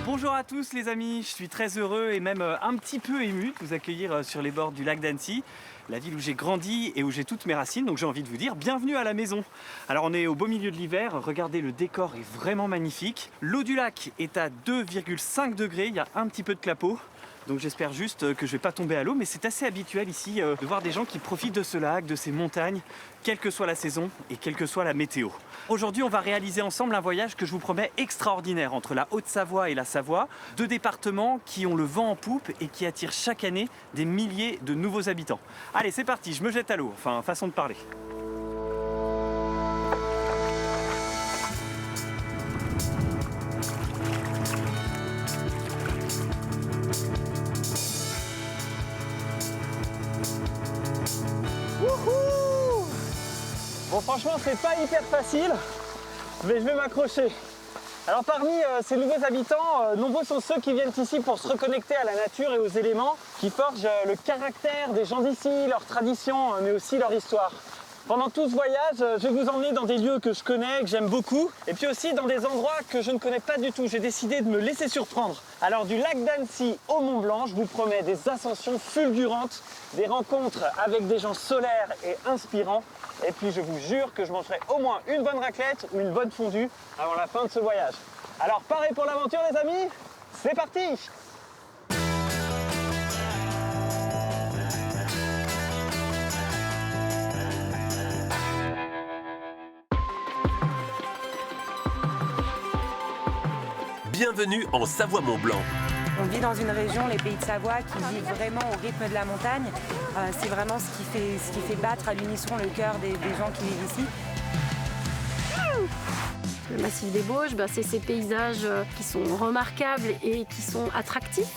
Bonjour à tous les amis, je suis très heureux et même un petit peu ému de vous accueillir sur les bords du lac d'Annecy, la ville où j'ai grandi et où j'ai toutes mes racines, donc j'ai envie de vous dire bienvenue à la maison. Alors on est au beau milieu de l'hiver, regardez le décor est vraiment magnifique. L'eau du lac est à 2,5 degrés, il y a un petit peu de clapot. Donc j'espère juste que je vais pas tomber à l'eau, mais c'est assez habituel ici de voir des gens qui profitent de ce lac, de ces montagnes, quelle que soit la saison et quelle que soit la météo. Aujourd'hui, on va réaliser ensemble un voyage que je vous promets extraordinaire entre la Haute-Savoie et la Savoie, deux départements qui ont le vent en poupe et qui attirent chaque année des milliers de nouveaux habitants. Allez, c'est parti, je me jette à l'eau, enfin, façon de parler. Wouhou! Bon, franchement, c'est pas hyper facile, mais je vais m'accrocher. Alors parmi ces nouveaux habitants, nombreux sont ceux qui viennent ici pour se reconnecter à la nature et aux éléments, qui forgent le caractère des gens d'ici, leurs traditions, mais aussi leur histoire. Pendant tout ce voyage, je vais vous emmener dans des lieux que je connais, que j'aime beaucoup, et puis aussi dans des endroits que je ne connais pas du tout. J'ai décidé de me laisser surprendre. Alors du lac d'Annecy au Mont Blanc, je vous promets des ascensions fulgurantes, des rencontres avec des gens solaires et inspirants, et puis je vous jure que je mangerai au moins une bonne raclette ou une bonne fondue avant la fin de ce voyage. Alors parez pour l'aventure les amis, c'est parti! Bienvenue en Savoie-Mont-Blanc. On vit dans une région, les Pays de Savoie, qui vit vraiment au rythme de la montagne. C'est vraiment ce qui fait battre à l'unisson le cœur des gens qui vivent ici. Le massif des Bauges, c'est ces paysages qui sont remarquables et qui sont attractifs.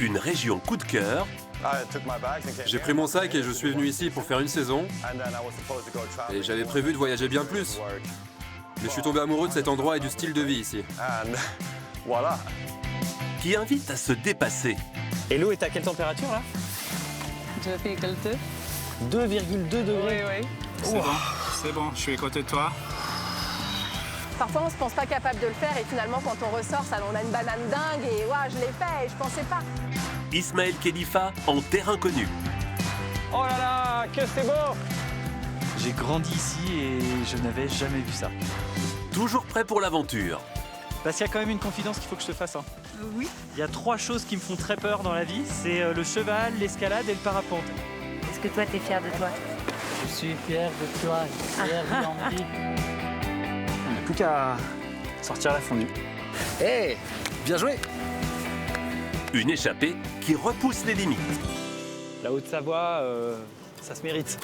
Une région coup de cœur. J'ai pris mon sac et je suis venu ici pour faire une saison. Et j'avais prévu de voyager bien plus. Mais je suis tombé amoureux de cet endroit et du style de vie ici. Voilà. Qui invite à se dépasser. Et l'eau est à quelle température là? 2,2 degrés. Oui. C'est bon, je suis à côté de toi. Parfois, on ne se pense pas capable de le faire et finalement, quand on ressort, ça, on a une banane dingue et ouais, je l'ai fait et je pensais pas. Ismaël Khelifa en terre inconnue. Oh là là, que c'est beau! J'ai grandi ici et je n'avais jamais vu ça. Toujours prêt pour l'aventure. Parce qu'il y a quand même une confidence qu'il faut que je te fasse. Oui. Il y a 3 choses qui me font très peur dans la vie, c'est le cheval, l'escalade et le parapente. Est-ce que toi, t'es fier de toi? Je suis fier de toi, fier de l'envie. On n'a plus qu'à sortir la fondue. Hey, bien joué. Une échappée qui repousse les limites. La Haute-Savoie, ça se mérite.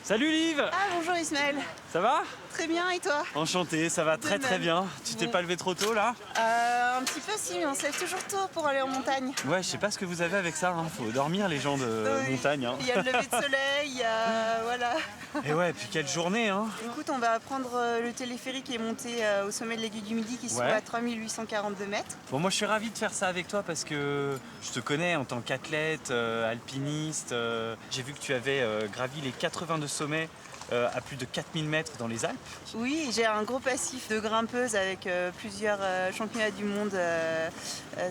Salut Liv! Ah, bonjour Ismaël. Ça va? Très bien, et toi? Enchanté, ça va très très bien. Tu t'es pas levé trop tôt là? Un petit peu si, mais on se lève toujours tôt pour aller en montagne. Ouais, je sais pas ce que vous avez avec ça, faut dormir les gens de montagne. Il y a le lever de soleil, il y a... voilà. Et ouais, puis quelle journée Écoute, on va prendre le téléphérique et monter au sommet de l'Aiguille du Midi qui se trouve à 3842 mètres. Bon, moi je suis ravi de faire ça avec toi parce que je te connais en tant qu'athlète, alpiniste. J'ai vu que tu avais gravi les 82 sommets à plus de 4000 mètres dans les Alpes. Oui, j'ai un gros passif de grimpeuse avec plusieurs championnats du monde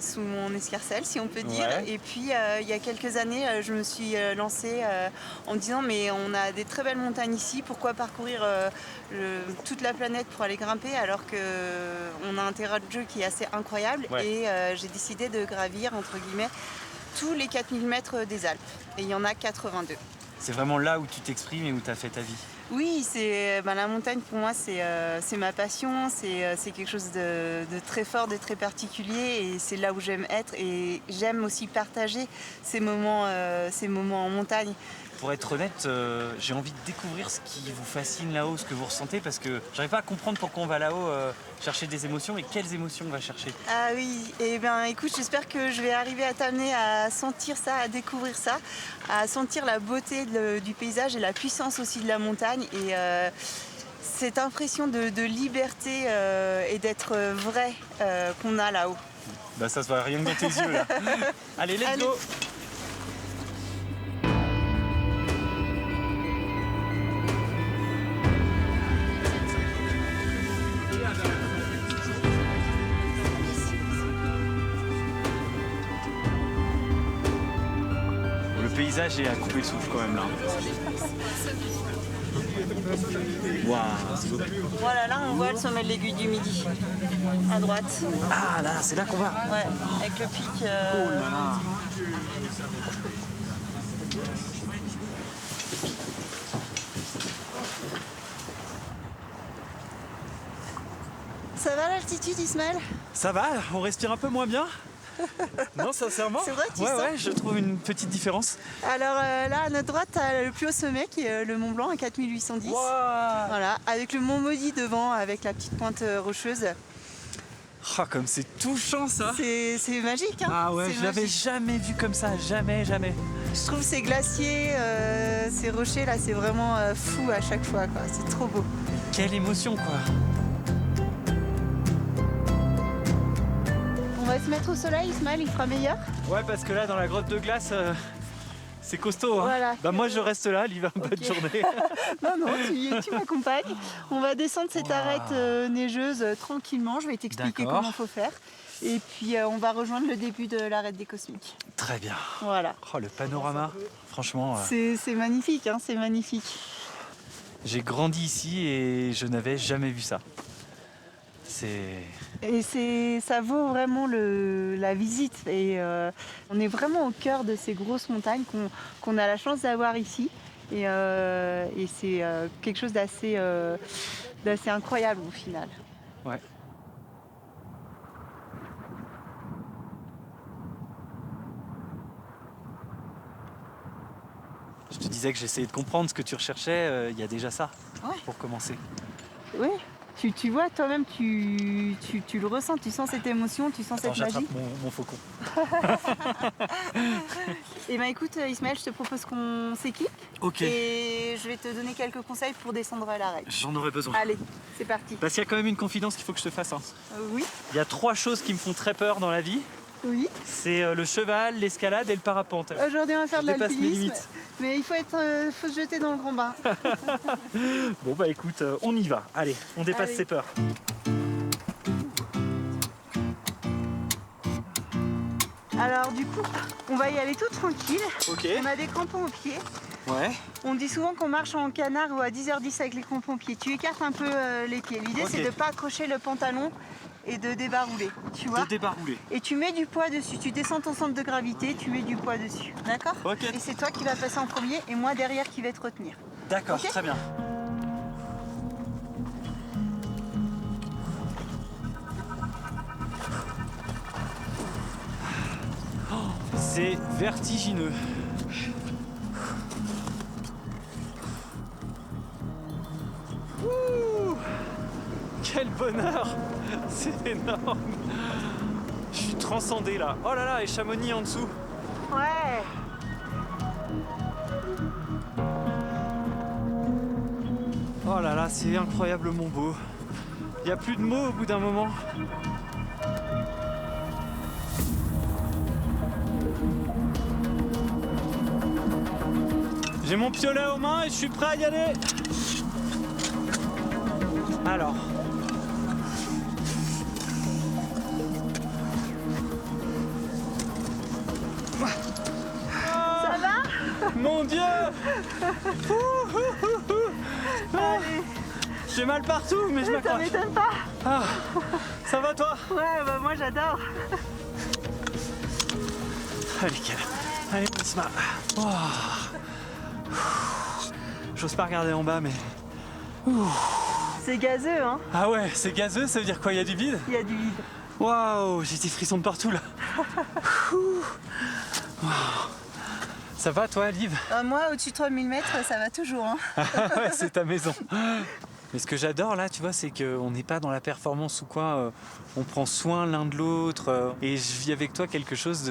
sous mon escarcelle, si on peut dire. Ouais. Et puis, il y a quelques années, je me suis lancée en me disant mais on a des très belles montagnes ici, pourquoi parcourir toute la planète pour aller grimper alors qu'on a un terrain de jeu qui est assez incroyable. Ouais. Et j'ai décidé de gravir, entre guillemets, tous les 4000 mètres des Alpes. Et il y en a 82. C'est vraiment là où tu t'exprimes et où tu as fait ta vie. Oui, la montagne pour moi c'est ma passion, c'est quelque chose de très fort, de très particulier et c'est là où j'aime être et j'aime aussi partager ces moments en montagne. Pour être honnête, j'ai envie de découvrir ce qui vous fascine là-haut, ce que vous ressentez, parce que j'arrive pas à comprendre pourquoi on va là-haut chercher des émotions et quelles émotions on va chercher. Ah oui, et bien écoute, j'espère que je vais arriver à t'amener à sentir ça, à découvrir ça, à sentir la beauté du paysage et la puissance aussi de la montagne. Et cette impression de liberté et d'être vrai qu'on a là-haut. Bah ça se voit rien que dans tes yeux là. Allez, let's go. Le paysage est à couper le souffle quand même là. Waouh, c'est beau. Voilà, là on voit le sommet de l'aiguille du Midi, à droite. Ah là, c'est là qu'on va. Ouais, avec le pic. Oh là là. Ça va l'altitude, Ismaël? Ça va, on respire un peu moins bien. Non, sincèrement. C'est vrai, tu sens? Ouais, je trouve une petite différence. Alors là, à notre droite, t'as le plus haut sommet qui est le Mont Blanc à 4810. Wow. Voilà, avec le Mont Maudit devant, avec la petite pointe rocheuse. Oh, comme c'est touchant ça. C'est magique, hein? Ah ouais, je l'avais jamais vu comme ça, jamais. Je trouve ces glaciers, ces rochers là, c'est vraiment fou à chaque fois, quoi. C'est trop beau. Quelle émotion, quoi. On va se mettre au soleil, Ismaël, il fera meilleur. Ouais, parce que là, dans la grotte de glace, c'est costaud. Hein. Voilà. Bah moi, je reste là, l'hiver, bonne journée. Non, tu m'accompagnes. On va descendre cette arête neigeuse tranquillement. Je vais t'expliquer comment il faut faire. Et puis, on va rejoindre le début de l'arête des Cosmiques. Très bien. Voilà. Oh, le panorama, franchement. C'est magnifique, hein, c'est magnifique. J'ai grandi ici et je n'avais jamais vu ça. Et ça vaut vraiment la visite. Et on est vraiment au cœur de ces grosses montagnes qu'on a la chance d'avoir ici. Et c'est quelque chose d'assez incroyable au final. Ouais. Je te disais que j'essayais de comprendre ce que tu recherchais. Il y a déjà ça, pour commencer. Oui. Tu vois, toi-même, tu le ressens, tu sens cette émotion, tu sens cette magie. Mon faucon. Et ben écoute, Ismaël, je te propose qu'on s'équipe. Ok. Et je vais te donner quelques conseils pour descendre à l'arête. J'en aurais besoin. Allez, c'est parti. Parce qu'il y a quand même une confidence qu'il faut que je te fasse. Hein. Oui. Il y a 3 choses qui me font très peur dans la vie. Oui. C'est le cheval, l'escalade et le parapente. Aujourd'hui, on va faire de l'alpinisme. l'alpinisme. Mais il faut se jeter dans le grand bain. Bon bah écoute, on y va. Allez, on dépasse ses peurs. Alors du coup, on va y aller tout tranquille. Ok. On a des crampons aux pieds. Ouais. On dit souvent qu'on marche en canard ou à 10h10 avec les crampons aux pieds. Tu écartes un peu les pieds. L'idée c'est de ne pas accrocher le pantalon et de débarouler, tu vois. De débarouler. Et tu mets du poids dessus. Tu descends ton centre de gravité, tu mets du poids dessus. D'accord? Ok. Et c'est toi qui vas passer en premier et moi derrière qui vais te retenir. D'accord, Okay. très bien. C'est vertigineux. Ouh, quel bonheur! C'est énorme! Je suis transcendé là. Oh là là, et Chamonix en dessous. Ouais. Oh là là, c'est incroyablement beau. Il n'y a plus de mots au bout d'un moment. J'ai mon piolet aux mains et je suis prêt à y aller. Alors. Ça va? Mon Dieu! Allez. J'ai mal partout, mais je m'accroche. Ça m'étonne pas. Ah, ça va toi? Ouais, bah moi j'adore. Allez, Kel. Allez, Isma. Oh. J'ose pas regarder en bas, mais... C'est gazeux, hein? Ah ouais, c'est gazeux, ça veut dire quoi? Il y a du vide? Il y a du vide. Waouh, j'ai des frissons de partout là. Ça va toi, Liv? Moi, au-dessus de 3000 mètres, ça va toujours. Hein. Ouais, c'est ta maison. Mais ce que j'adore là, tu vois, c'est qu'on n'est pas dans la performance ou quoi. On prend soin l'un de l'autre. Et je vis avec toi quelque chose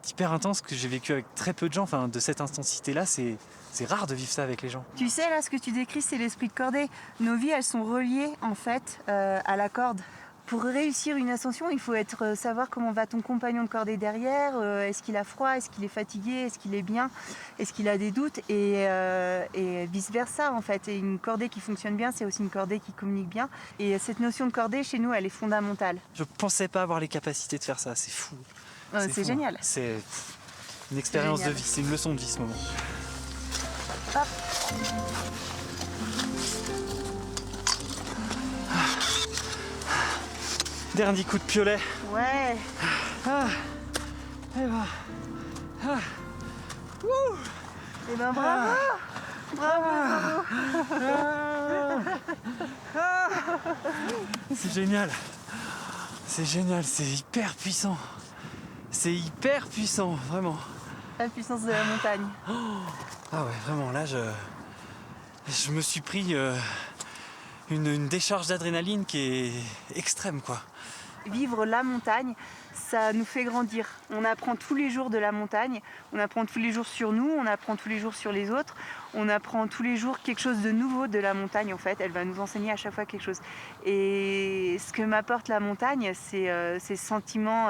d'hyper intense que j'ai vécu avec très peu de gens. Enfin, de cette intensité-là, c'est rare de vivre ça avec les gens. Tu sais, là, ce que tu décris, c'est l'esprit de cordée. Nos vies, elles sont reliées, en fait, à la corde. Pour réussir une ascension, il faut savoir comment va ton compagnon de cordée derrière. Est-ce qu'il a froid? Est-ce qu'il est fatigué? Est-ce qu'il est bien? Est-ce qu'il a des doutes? Et vice-versa, en fait. Et une cordée qui fonctionne bien, c'est aussi une cordée qui communique bien. Et cette notion de cordée, chez nous, elle est fondamentale. Je pensais pas avoir les capacités de faire ça. C'est fou. C'est génial. C'est une expérience de vie. C'est une leçon de vie, ce moment. Hop. Dernier coup de piolet. Ouais. Et ben. Et ben bravo. Bravo. C'est génial. C'est génial, c'est hyper puissant. C'est hyper puissant, vraiment. La puissance de la montagne. Ah ouais, vraiment, là, je me suis pris une décharge d'adrénaline qui est extrême, quoi. Vivre la montagne, ça nous fait grandir. On apprend tous les jours de la montagne, on apprend tous les jours sur nous, on apprend tous les jours sur les autres, on apprend tous les jours quelque chose de nouveau de la montagne en fait. Elle va nous enseigner à chaque fois quelque chose. Et ce que m'apporte la montagne, c'est ce sentiment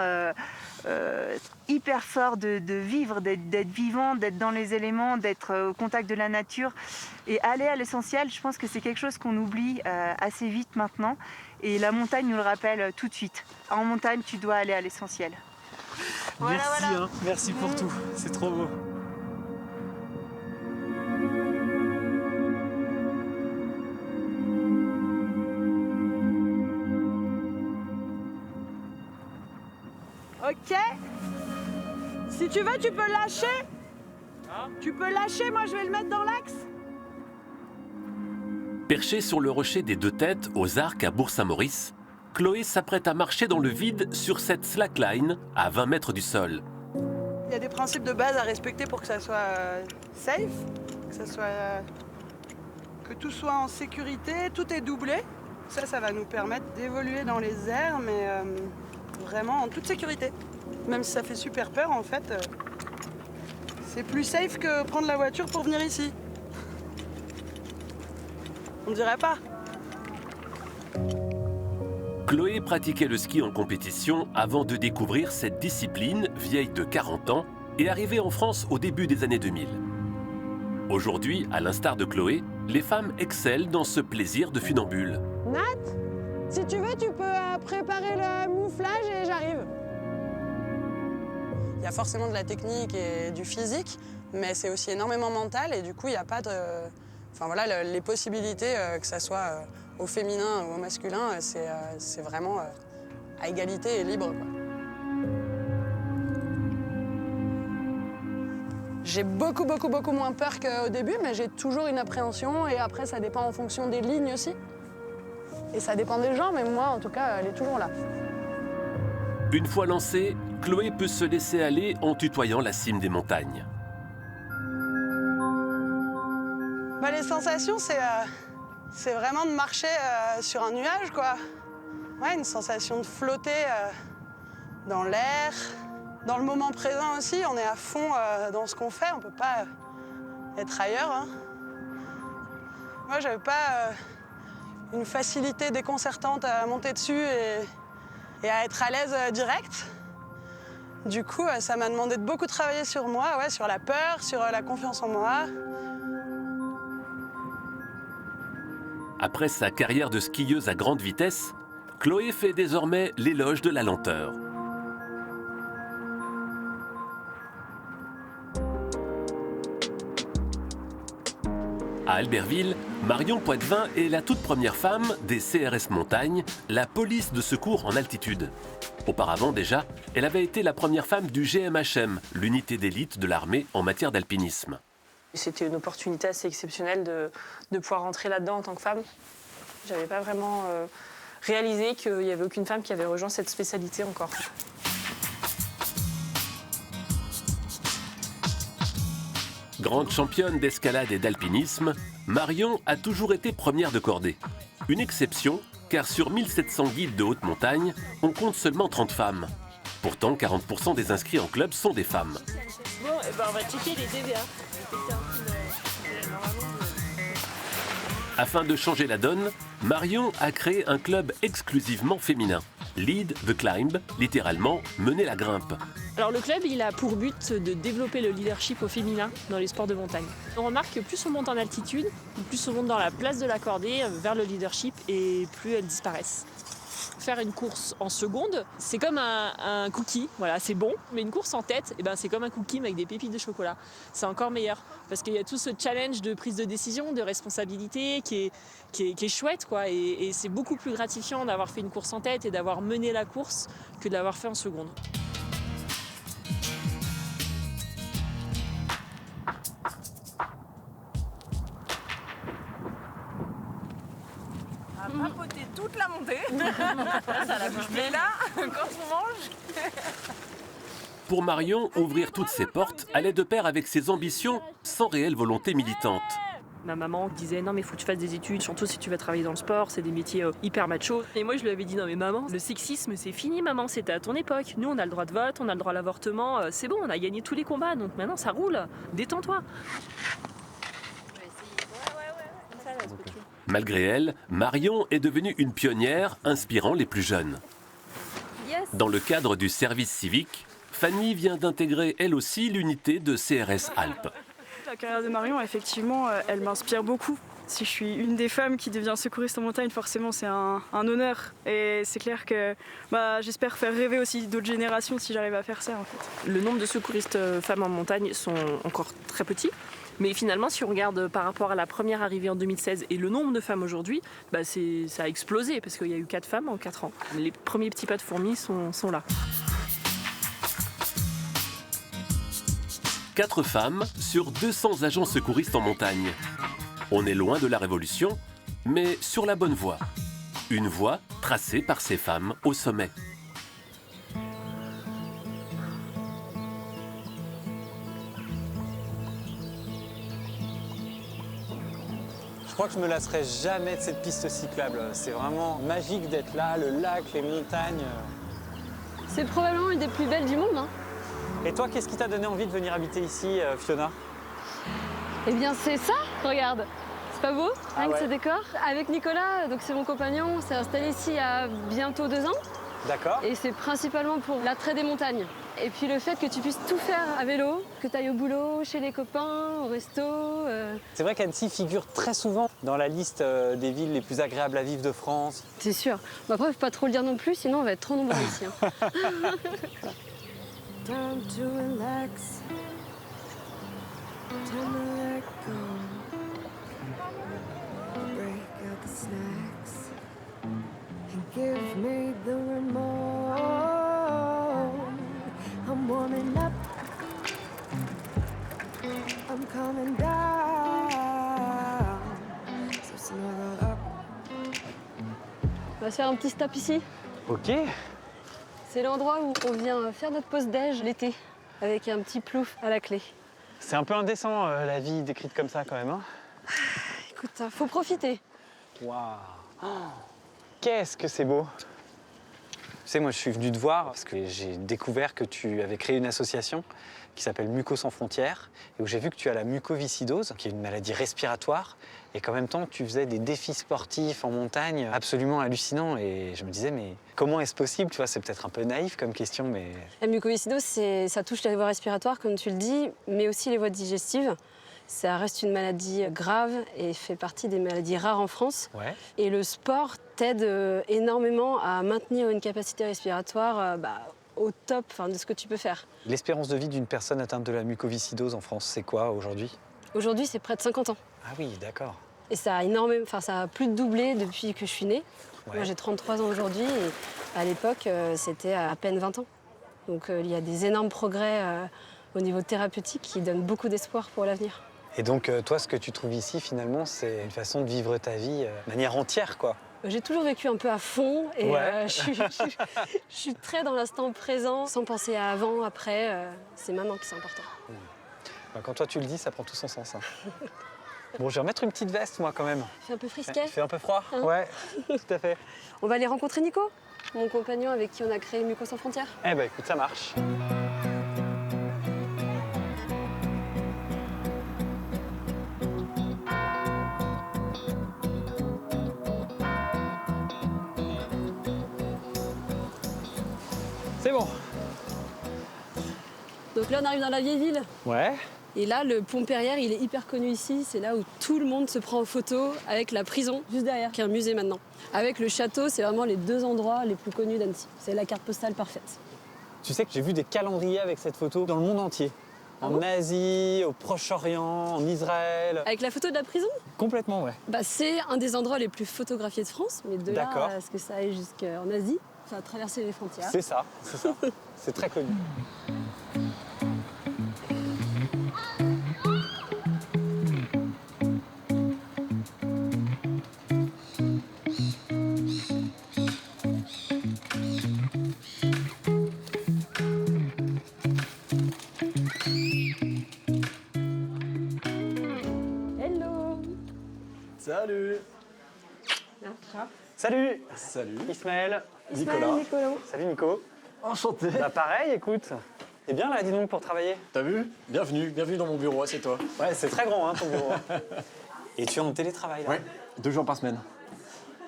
hyper fort de vivre, d'être vivant, d'être dans les éléments, d'être au contact de la nature. Et aller à l'essentiel, je pense que c'est quelque chose qu'on oublie assez vite maintenant. Et la montagne nous le rappelle tout de suite. En montagne, tu dois aller à l'essentiel. Merci, voilà. Hein, merci pour tout. C'est trop beau. Ok. Si tu veux, tu peux lâcher. Tu peux lâcher, moi je vais le mettre dans l'axe. Perchée sur le rocher des Deux Têtes, aux Arcs à Bourg-Saint-Maurice, Chloé s'apprête à marcher dans le vide sur cette slackline à 20 mètres du sol. Il y a des principes de base à respecter pour que ça soit safe, que tout soit en sécurité, tout est doublé. Ça va nous permettre d'évoluer dans les airs, mais vraiment en toute sécurité. Même si ça fait super peur, en fait, c'est plus safe que prendre la voiture pour venir ici. On dirait pas. Chloé pratiquait le ski en compétition avant de découvrir cette discipline vieille de 40 ans et arrivée en France au début des années 2000. Aujourd'hui, à l'instar de Chloé, les femmes excellent dans ce plaisir de funambule. Nat, si tu veux, tu peux préparer le mouflage et j'arrive. Il y a forcément de la technique et du physique, mais c'est aussi énormément mental et du coup, il n'y a pas de... Enfin voilà, les possibilités, que ça soit au féminin ou au masculin, c'est vraiment à égalité et libre, quoi. J'ai beaucoup moins peur qu'au début, mais j'ai toujours une appréhension et après ça dépend en fonction des lignes aussi. Et ça dépend des gens, mais moi en tout cas, elle est toujours là. Une fois lancée, Chloé peut se laisser aller en tutoyant la cime des montagnes. Bah, les sensations, c'est vraiment de marcher sur un nuage, quoi. Ouais, une sensation de flotter dans l'air. Dans le moment présent aussi, on est à fond dans ce qu'on fait, on peut pas être ailleurs. Hein. Moi, j'avais pas une facilité déconcertante à monter dessus et à être à l'aise direct. Du coup, ça m'a demandé de beaucoup travailler sur moi, ouais, sur la peur, sur la confiance en moi. Après sa carrière de skieuse à grande vitesse, Chloé fait désormais l'éloge de la lenteur. À Albertville, Marion Poitvin est la toute première femme des CRS Montagne, la police de secours en altitude. Auparavant déjà, elle avait été la première femme du GMHM, l'unité d'élite de l'armée en matière d'alpinisme. C'était une opportunité assez exceptionnelle de pouvoir rentrer là-dedans en tant que femme. Je n'avais pas vraiment réalisé qu'il n'y avait aucune femme qui avait rejoint cette spécialité encore. Grande championne d'escalade et d'alpinisme, Marion a toujours été première de cordée. Une exception, car sur 1700 guides de haute montagne, on compte seulement 30 femmes. Pourtant, 40% des inscrits en club sont des femmes. Bon, on va checker les DVA. Afin de changer la donne, Marion a créé un club exclusivement féminin. Lead the Climb, littéralement mener la grimpe. Alors le club, il a pour but de développer le leadership au féminin dans les sports de montagne. On remarque que plus on monte en altitude, plus on monte dans la place de la cordée vers le leadership et plus elles disparaissent. Faire une course en seconde, c'est comme un cookie, voilà, c'est bon, mais une course en tête, c'est comme un cookie mais avec des pépites de chocolat. C'est encore meilleur parce qu'il y a tout ce challenge de prise de décision, de responsabilité qui est chouette, quoi, et c'est beaucoup plus gratifiant d'avoir fait une course en tête et d'avoir mené la course que de l'avoir fait en seconde. Papoter toute la montée. Ça la bouche pleine. Là, quand on mange. Pour Marion, ouvrir toutes ses portes allait de pair avec ses ambitions sans réelle volonté militante. Ma maman disait non mais il faut que tu fasses des études, surtout si tu vas travailler dans le sport, c'est des métiers hyper machos. Et moi je lui avais dit non mais maman, le sexisme c'est fini maman, c'était à ton époque. Nous on a le droit de vote, on a le droit à l'avortement, c'est bon, on a gagné tous les combats, donc maintenant ça roule, détends-toi. Malgré elle, Marion est devenue une pionnière inspirant les plus jeunes. Dans le cadre du service civique, Fanny vient d'intégrer elle aussi l'unité de CRS Alpes. La carrière de Marion, effectivement, elle m'inspire beaucoup. Si je suis une des femmes qui devient secouriste en montagne, forcément c'est un honneur. Et c'est clair que j'espère faire rêver aussi d'autres générations si j'arrive à faire ça en fait. Le nombre de secouristes femmes en montagne sont encore très petits. Mais finalement, si on regarde par rapport à la première arrivée en 2016 et le nombre de femmes aujourd'hui, ça a explosé parce qu'il y a eu 4 femmes en 4 ans. Les premiers petits pas de fourmis sont là. 4 femmes sur 200 agents secouristes en montagne. On est loin de la révolution, mais sur la bonne voie. Une voie tracée par ces femmes au sommet. Je crois que je me lasserai jamais de cette piste cyclable. C'est vraiment magique d'être là, le lac, les montagnes. C'est probablement une des plus belles du monde, hein. Et toi, qu'est-ce qui t'a donné envie de venir habiter ici, Fiona? Eh bien, c'est ça, regarde. C'est pas beau, avec ce ouais. décor. Avec Nicolas, donc c'est mon compagnon, on s'est installé ici il y a bientôt 2 ans. D'accord. Et c'est principalement pour l'attrait des montagnes. Et puis le fait que tu puisses tout faire à vélo, que tu ailles au boulot, chez les copains, au resto. C'est vrai qu'Annecy figure très souvent dans la liste des villes les plus agréables à vivre de France. C'est sûr. Bon, après, il ne faut pas trop le dire non plus, sinon on va être trop nombreux ici. Hein. Time to relax. Time to let go. Break out the snacks and give me the remote. I'm warming up. I'm coming down. So snuggle up. On va se faire un petit stop ici. Ok. C'est l'endroit où on vient faire notre pause déj l'été, avec un petit plouf à la clé. C'est un peu indécent la vie décrite comme ça quand même. Hein. Écoute, faut profiter. Waouh. Oh, qu'est-ce que c'est beau. Tu sais, moi je suis venu te voir parce que j'ai découvert que tu avais créé une association qui s'appelle Muco sans frontières et où j'ai vu que tu as la mucoviscidose, qui est une maladie respiratoire, et qu'en même temps tu faisais des défis sportifs en montagne absolument hallucinants. Et je me disais, mais comment est-ce possible? Tu vois, c'est peut-être un peu naïf comme question, mais... La mucoviscidose, ça touche les voies respiratoires, comme tu le dis, mais aussi les voies digestives. Ça reste une maladie grave et fait partie des maladies rares en France. Ouais. Et le sport t'aide énormément à maintenir une capacité respiratoire au top de ce que tu peux faire. L'espérance de vie d'une personne atteinte de la mucoviscidose en France, c'est quoi aujourd'hui? Aujourd'hui, c'est près de 50 ans. Ah oui, d'accord. Et ça a plus de doublé depuis que je suis née. Ouais. Moi, j'ai 33 ans aujourd'hui et à l'époque, c'était à peine 20 ans. Donc il y a des énormes progrès au niveau thérapeutique qui donnent beaucoup d'espoir pour l'avenir. Et donc, toi, ce que tu trouves ici, finalement, c'est une façon de vivre ta vie de manière entière, quoi. J'ai toujours vécu un peu à fond et ouais. Je suis très dans l'instant présent, sans penser à avant, après. C'est maintenant qui c'est important. Bah, quand toi tu le dis, ça prend tout son sens. Hein. Bon, je vais remettre une petite veste, moi, quand même. Il fait un peu frisquet. Il fait un peu froid, hein? Ouais, tout à fait. On va aller rencontrer Nico, mon compagnon avec qui on a créé Muco Sans Frontières. Eh ben, écoute, ça marche. C'est bon. Donc là, on arrive dans la vieille ville. Ouais. Et là, le pont Perrière, il est hyper connu ici. C'est là où tout le monde se prend en photo avec la prison, juste derrière, qui est un musée maintenant. Avec le château, c'est vraiment les deux endroits les plus connus d'Annecy. C'est la carte postale parfaite. Tu sais que j'ai vu des calendriers avec cette photo dans le monde entier. En Asie, au Proche-Orient, en Israël. Avec la photo de la prison? Complètement, ouais. Bah, c'est un des endroits les plus photographiés de France. Mais de là à ce que ça aille jusqu'en Asie, ça a traversé les frontières. C'est ça, c'est ça. C'est très connu. Salut. Salut. Salut. Ismaël. Nicolas. Salut Nico. Enchanté. Bah pareil, écoute. T'es bien là, dis donc, pour travailler. T'as vu? Bienvenue dans mon bureau, c'est toi. Ouais, c'est très grand, hein, ton bureau. Et tu es en télétravail, là? Ouais, 2 jours par semaine.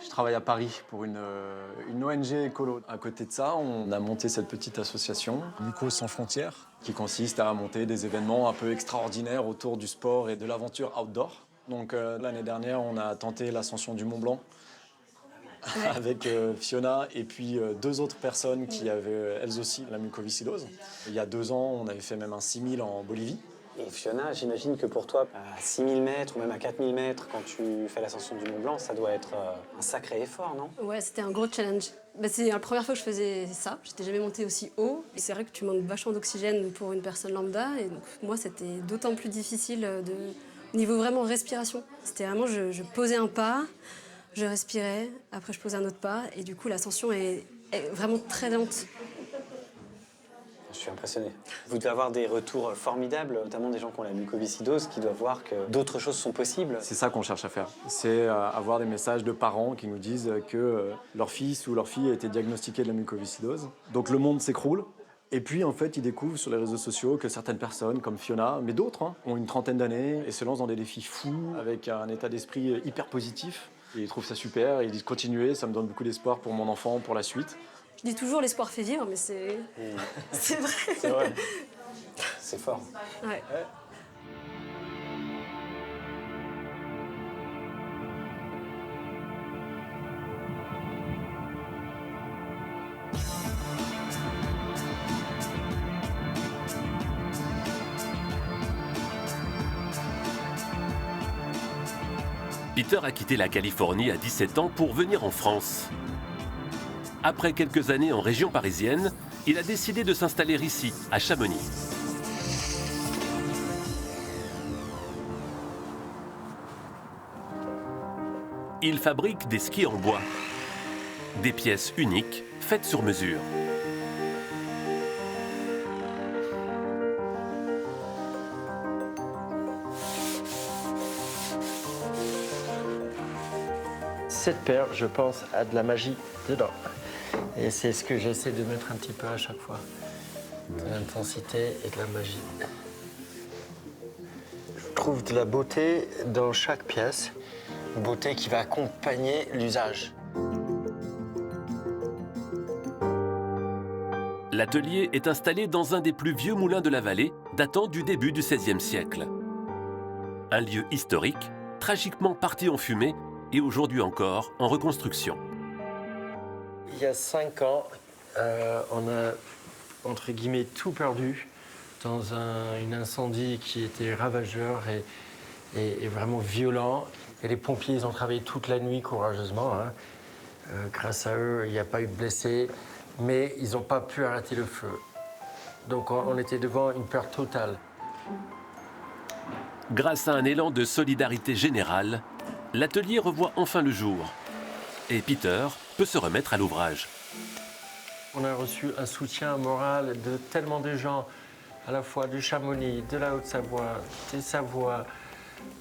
Je travaille à Paris pour une ONG écolo. À côté de ça, on a monté cette petite association, Muco Sans Frontières, qui consiste à monter des événements un peu extraordinaires autour du sport et de l'aventure outdoor. Donc l'année dernière, on a tenté l'ascension du Mont Blanc avec Fiona et puis 2 autres personnes qui avaient elles aussi la mucoviscidose. Il y a 2 ans, on avait fait même un 6000 en Bolivie. Et Fiona, j'imagine que pour toi, à 6000 mètres ou même à 4000 mètres, quand tu fais l'ascension du Mont Blanc, ça doit être un sacré effort, non? Ouais, c'était un gros challenge. Bah, c'est la première fois que je faisais ça. J'étais jamais montée aussi haut. Et c'est vrai que tu manques vachement d'oxygène pour une personne lambda. Et donc, moi, c'était d'autant plus difficile au niveau vraiment respiration. C'était vraiment, je posais un pas, je respirais, après je posais un autre pas. Et du coup, l'ascension est vraiment très lente. Je suis impressionné. Vous devez avoir des retours formidables, notamment des gens qui ont la mucoviscidose, qui doivent voir que d'autres choses sont possibles. C'est ça qu'on cherche à faire. C'est avoir des messages de parents qui nous disent que leur fils ou leur fille a été diagnostiqué de la mucoviscidose. Donc le monde s'écroule. Et puis, en fait, ils découvrent sur les réseaux sociaux que certaines personnes, comme Fiona, mais d'autres, ont une trentaine d'années et se lancent dans des défis fous, avec un état d'esprit hyper positif. Et ils trouvent ça super, et ils disent continuez, ça me donne beaucoup d'espoir pour mon enfant, pour la suite. Je dis toujours l'espoir fait vivre, mais c'est c'est vrai. C'est vrai. C'est fort. Ouais. Peter a quitté la Californie à 17 ans pour venir en France. Après quelques années en région parisienne, il a décidé de s'installer ici, à Chamonix. Il fabrique des skis en bois, des pièces uniques faites sur mesure. Cette paire, je pense, a de la magie dedans. Et c'est ce que j'essaie de mettre un petit peu à chaque fois. De l'intensité et de la magie. Je trouve de la beauté dans chaque pièce. Une beauté qui va accompagner l'usage. L'atelier est installé dans un des plus vieux moulins de la vallée, datant du début du XVIe siècle. Un lieu historique, tragiquement parti en fumée et aujourd'hui encore en reconstruction. Il y a 5 ans, on a, entre guillemets, tout perdu dans un incendie qui était ravageur et vraiment violent. Et les pompiers, ils ont travaillé toute la nuit courageusement. Hein. Grâce à eux, il n'y a pas eu de blessés, mais ils n'ont pas pu arrêter le feu. Donc on était devant une perte totale. Grâce à un élan de solidarité générale, l'atelier revoit enfin le jour. Et Peter peut se remettre à l'ouvrage. On a reçu un soutien moral de tellement de gens à la fois du Chamonix, de la Haute-Savoie, des Savoies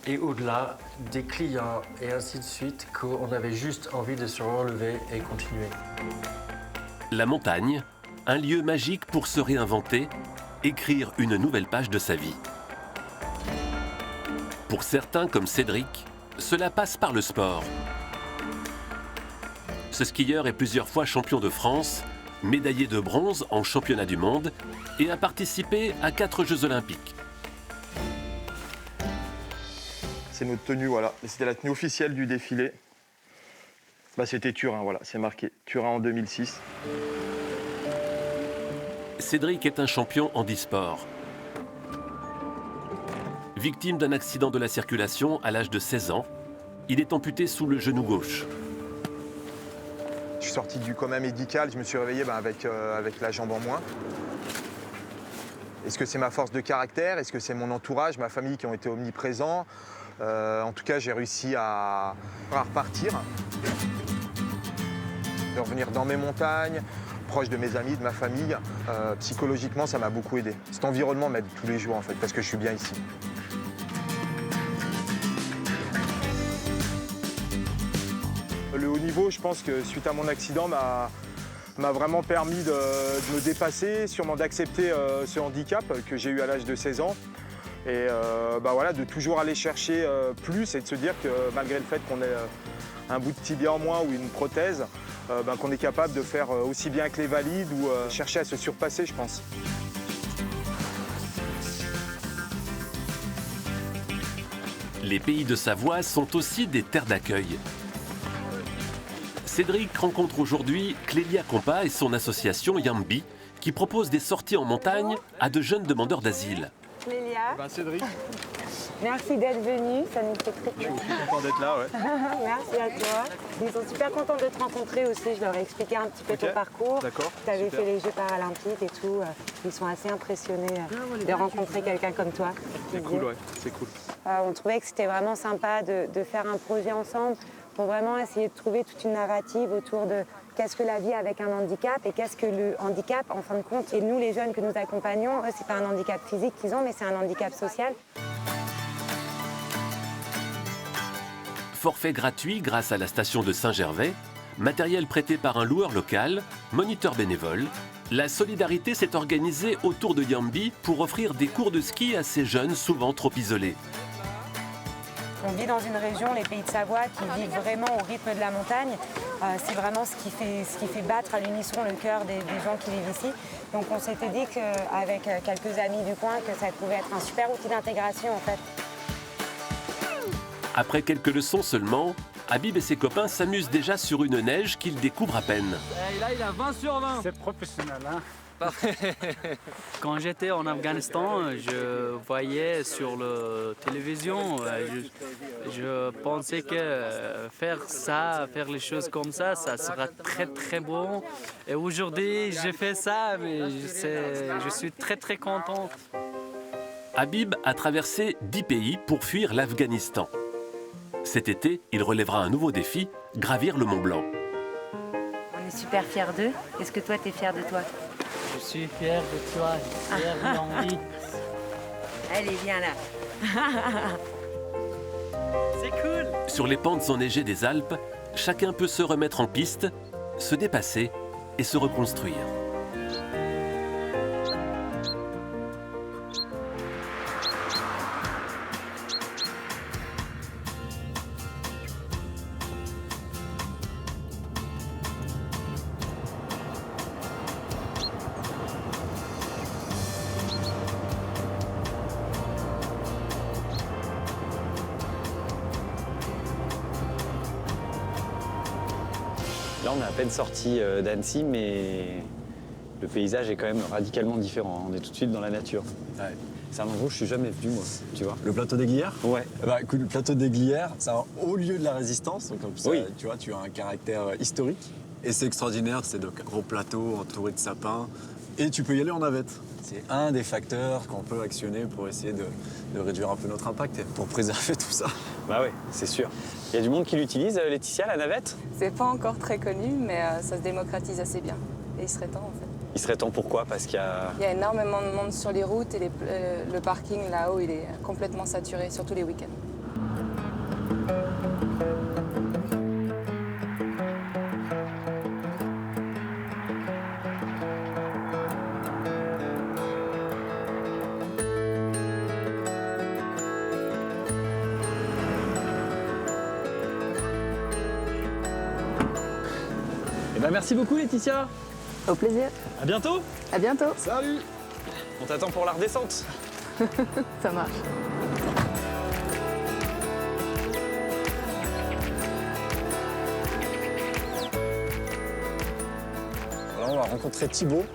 et au-delà, des clients et ainsi de suite, qu'on avait juste envie de se relever et continuer. La montagne, un lieu magique pour se réinventer, écrire une nouvelle page de sa vie. Pour certains comme Cédric, cela passe par le sport. Ce skieur est plusieurs fois champion de France, médaillé de bronze en championnat du monde et a participé à 4 Jeux olympiques. C'est notre tenue, voilà. C'était la tenue officielle du défilé. C'était Turin, voilà, c'est marqué. Turin en 2006. Cédric est un champion handisport. Victime d'un accident de la circulation à l'âge de 16 ans, il est amputé sous le genou gauche. Je suis sorti du coma médical, je me suis réveillé avec la jambe en moins. Est-ce que c'est ma force de caractère? Est-ce que c'est mon entourage, ma famille qui ont été omniprésents? En tout cas, j'ai réussi à repartir, de revenir dans mes montagnes, proche de mes amis, de ma famille. Psychologiquement, ça m'a beaucoup aidé. Cet environnement m'aide tous les jours, en fait, parce que je suis bien ici. Le haut niveau, je pense que suite à mon accident, m'a vraiment permis de me dépasser, sûrement d'accepter ce handicap que j'ai eu à l'âge de 16 ans. Et voilà, de toujours aller chercher plus et de se dire que malgré le fait qu'on ait un bout de tibia en moins ou une prothèse, qu'on est capable de faire aussi bien que les valides ou chercher à se surpasser, je pense. Les pays de Savoie sont aussi des terres d'accueil. Cédric rencontre aujourd'hui Clélia Compa et son association Yambi, qui propose des sorties en montagne à de jeunes demandeurs d'asile. Clélia. Cédric. Merci d'être venu, ça nous fait très plaisir. Je suis content d'être là, ouais. Merci à toi. Ils sont super contents de te rencontrer aussi. Je leur ai expliqué un petit peu ton parcours. D'accord. Tu avais fait les Jeux paralympiques et tout. Ils sont assez impressionnés de rencontrer quelqu'un comme toi. C'est cool, ouais, c'est cool. On trouvait que c'était vraiment sympa de faire un projet ensemble pour vraiment essayer de trouver toute une narrative autour de qu'est-ce que la vie avec un handicap et qu'est-ce que le handicap en fin de compte. Et nous, les jeunes que nous accompagnons, eux, c'est pas un handicap physique qu'ils ont, mais c'est un handicap social. Forfait gratuit grâce à la station de Saint-Gervais, matériel prêté par un loueur local, moniteur bénévole. La solidarité s'est organisée autour de Yambi pour offrir des cours de ski à ces jeunes souvent trop isolés. On vit dans une région, les Pays de Savoie, qui vivent vraiment au rythme de la montagne. C'est vraiment ce qui fait battre à l'unisson le cœur des gens qui vivent ici. Donc on s'était dit qu'avec quelques amis du coin, que ça pouvait être un super outil d'intégration en fait. Après quelques leçons seulement, Habib et ses copains s'amusent déjà sur une neige qu'ils découvrent à peine. Et là, il a 20 sur 20. C'est professionnel, hein. Quand j'étais en Afghanistan, je voyais sur la télévision, je pensais que faire les choses comme ça sera très très bon. Et aujourd'hui, j'ai fait ça, mais je suis très très content. Habib a traversé 10 pays pour fuir l'Afghanistan. Cet été, il relèvera un nouveau défi, gravir le Mont Blanc. On est super fiers d'eux. Est-ce que toi, tu es fier de toi? Je suis fier de toi, fier d'envie. Allez, viens là. C'est cool. Sur les pentes enneigées des Alpes, chacun peut se remettre en piste, se dépasser et se reconstruire. Là, on est à peine sorti d'Annecy, mais le paysage est quand même radicalement différent. On est tout de suite dans la nature. Ouais. C'est un endroit où je suis jamais venu, moi, tu vois. Le plateau des Glières? Ouais. Écoute, le plateau des Glières, c'est un haut lieu de la résistance. Donc, comme ça, oui. tu vois, tu as un caractère historique. Et c'est extraordinaire, c'est donc un gros plateau entouré de sapins. Et tu peux y aller en navette. C'est un des facteurs qu'on peut actionner pour essayer de réduire un peu notre impact et pour préserver tout ça. Bah oui, c'est sûr. Il y a du monde qui l'utilise, Laetitia, la navette? C'est pas encore très connu, mais ça se démocratise assez bien. Et il serait temps, en fait. Il serait temps pourquoi? Parce qu'il y a... Il y a énormément de monde sur les routes et le parking là-haut, il est complètement saturé, surtout les week-ends. Merci beaucoup Laetitia. Au plaisir. À bientôt. À bientôt. Salut. On t'attend pour la redescente. Ça marche. Alors on va rencontrer Thibaut,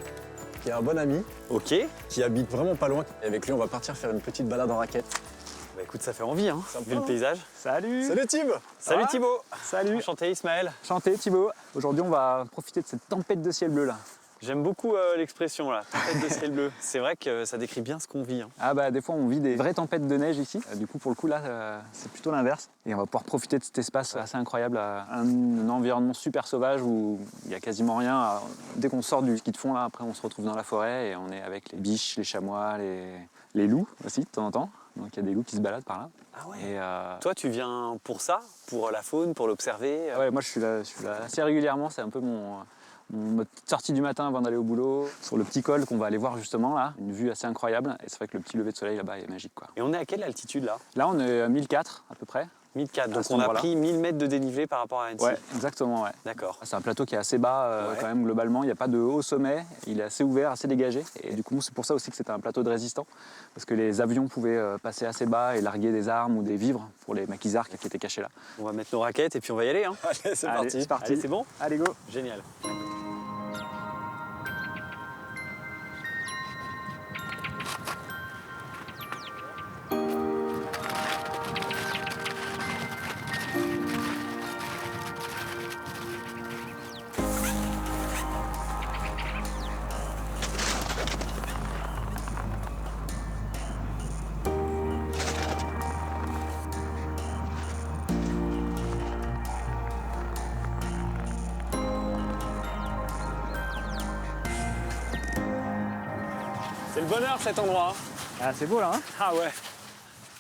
qui est un bon ami. Ok. Qui habite vraiment pas loin. Et avec lui, on va partir faire une petite balade en raquette. Bah écoute, ça fait envie, hein, vu le paysage. Salut. Salut Thib. Salut Thibaut. Salut. Enchanté Ismaël. Enchanté Thibaut. Aujourd'hui, on va profiter de cette tempête de ciel bleu là. J'aime beaucoup l'expression là, tempête de ciel bleu. C'est vrai que ça décrit bien ce qu'on vit. Hein. Ah bah des fois on vit des vraies tempêtes de neige ici. Du coup pour le coup là c'est plutôt l'inverse. Et on va pouvoir profiter de cet espace assez incroyable, un environnement super sauvage où il n'y a quasiment rien. Dès qu'on sort du ski de fond là, après on se retrouve dans la forêt et on est avec les biches, les chamois, les loups aussi de temps en temps. Donc il y a des loups qui se baladent par là. Ah ouais. Et toi tu viens pour ça, pour la faune, pour l'observer? Ouais, moi je suis là assez régulièrement, c'est un peu notre petite sortie du matin avant d'aller au boulot, sur le petit col qu'on va aller voir justement là, une vue assez incroyable. Et c'est vrai que le petit lever de soleil là-bas est magique quoi. Et on est à quelle altitude là? Là on est à 1004 à peu près. 1004, donc on a pris 1000 mètres de dénivelé par rapport à Annecy. Ouais, exactement, ouais. D'accord. C'est un plateau qui est assez bas quand même globalement, il n'y a pas de haut sommet, il est assez ouvert, assez dégagé. Et du coup c'est pour ça aussi que c'était un plateau de résistant, parce que les avions pouvaient passer assez bas et larguer des armes ou des vivres pour les maquisards qui étaient cachés là. On va mettre nos raquettes et puis on va y aller. Hein. Allez, c'est parti. C'est parti. Allez, c'est bon? Allez, go. Génial. C'est le bonheur cet endroit. Ah, c'est beau là, hein? Ah ouais.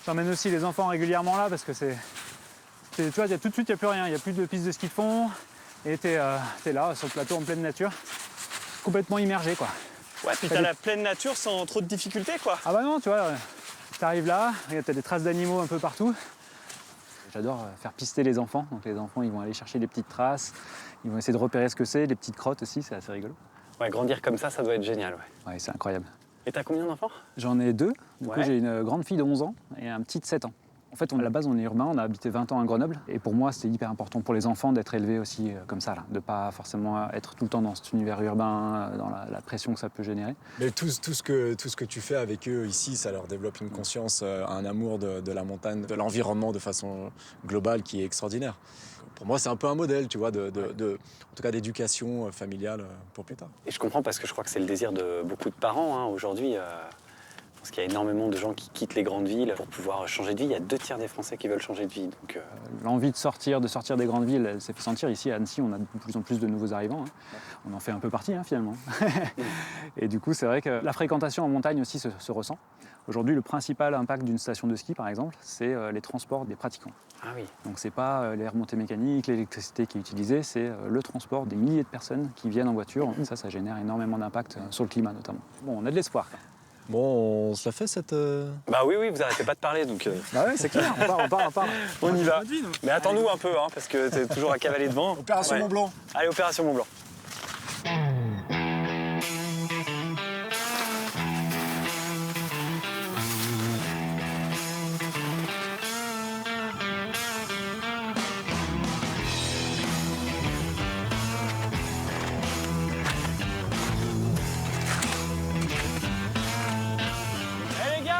J'emmène aussi les enfants régulièrement là parce que tu vois, tout de suite il n'y a plus rien, il n'y a plus de piste de ski de fond et t'es là sur le plateau en pleine nature, complètement immergé quoi. Ouais, puis t'as la pleine nature sans trop de difficultés quoi. Ah bah non, tu vois, t'arrives là, t'as des traces d'animaux un peu partout. J'adore faire pister les enfants, donc les enfants ils vont aller chercher des petites traces, ils vont essayer de repérer ce que c'est, les petites crottes aussi, c'est assez rigolo. Ouais, grandir comme ça doit être génial. Ouais, ouais c'est incroyable. Et t'as combien d'enfants? J'en ai 2. Du ouais. coup, j'ai une grande fille de 11 ans et un petit de 7 ans. En fait, à la base, on est urbain, on a habité 20 ans à Grenoble. Et pour moi, c'était hyper important pour les enfants d'être élevés aussi comme ça, là, de ne pas forcément être tout le temps dans cet univers urbain, dans la pression que ça peut générer. Mais tout ce que tu fais avec eux ici, ça leur développe une conscience, un amour de la montagne, de l'environnement de façon globale qui est extraordinaire. Pour moi, c'est un peu un modèle, tu vois, en tout cas d'éducation familiale pour plus tard. Et je comprends parce que je crois que c'est le désir de beaucoup de parents hein, aujourd'hui. Parce qu'il y a énormément de gens qui quittent les grandes villes pour pouvoir changer de vie. Il y a 2 tiers des Français qui veulent changer de vie. Donc, l'envie de sortir des grandes villes, elle s'est fait sentir. Ici, à Annecy, on a de plus en plus de nouveaux arrivants. Hein. On en fait un peu partie, hein, finalement. Et du coup, c'est vrai que la fréquentation en montagne aussi se ressent. Aujourd'hui, le principal impact d'une station de ski, par exemple, c'est les transports des pratiquants. Ah oui. Donc, c'est pas les remontées mécaniques, l'électricité qui est utilisée, c'est le transport des milliers de personnes qui viennent en voiture. Ça génère énormément d'impact sur le climat, notamment. Bon, on a de l'espoir. Bon, on se la fait cette... Bah oui, vous arrêtez pas de parler, donc... Bah ouais, c'est clair, on part. On y va. Mais attends-nous un peu, hein, parce que t'es toujours à cavaler devant. Opération Mont Blanc. Allez, Opération Mont Blanc.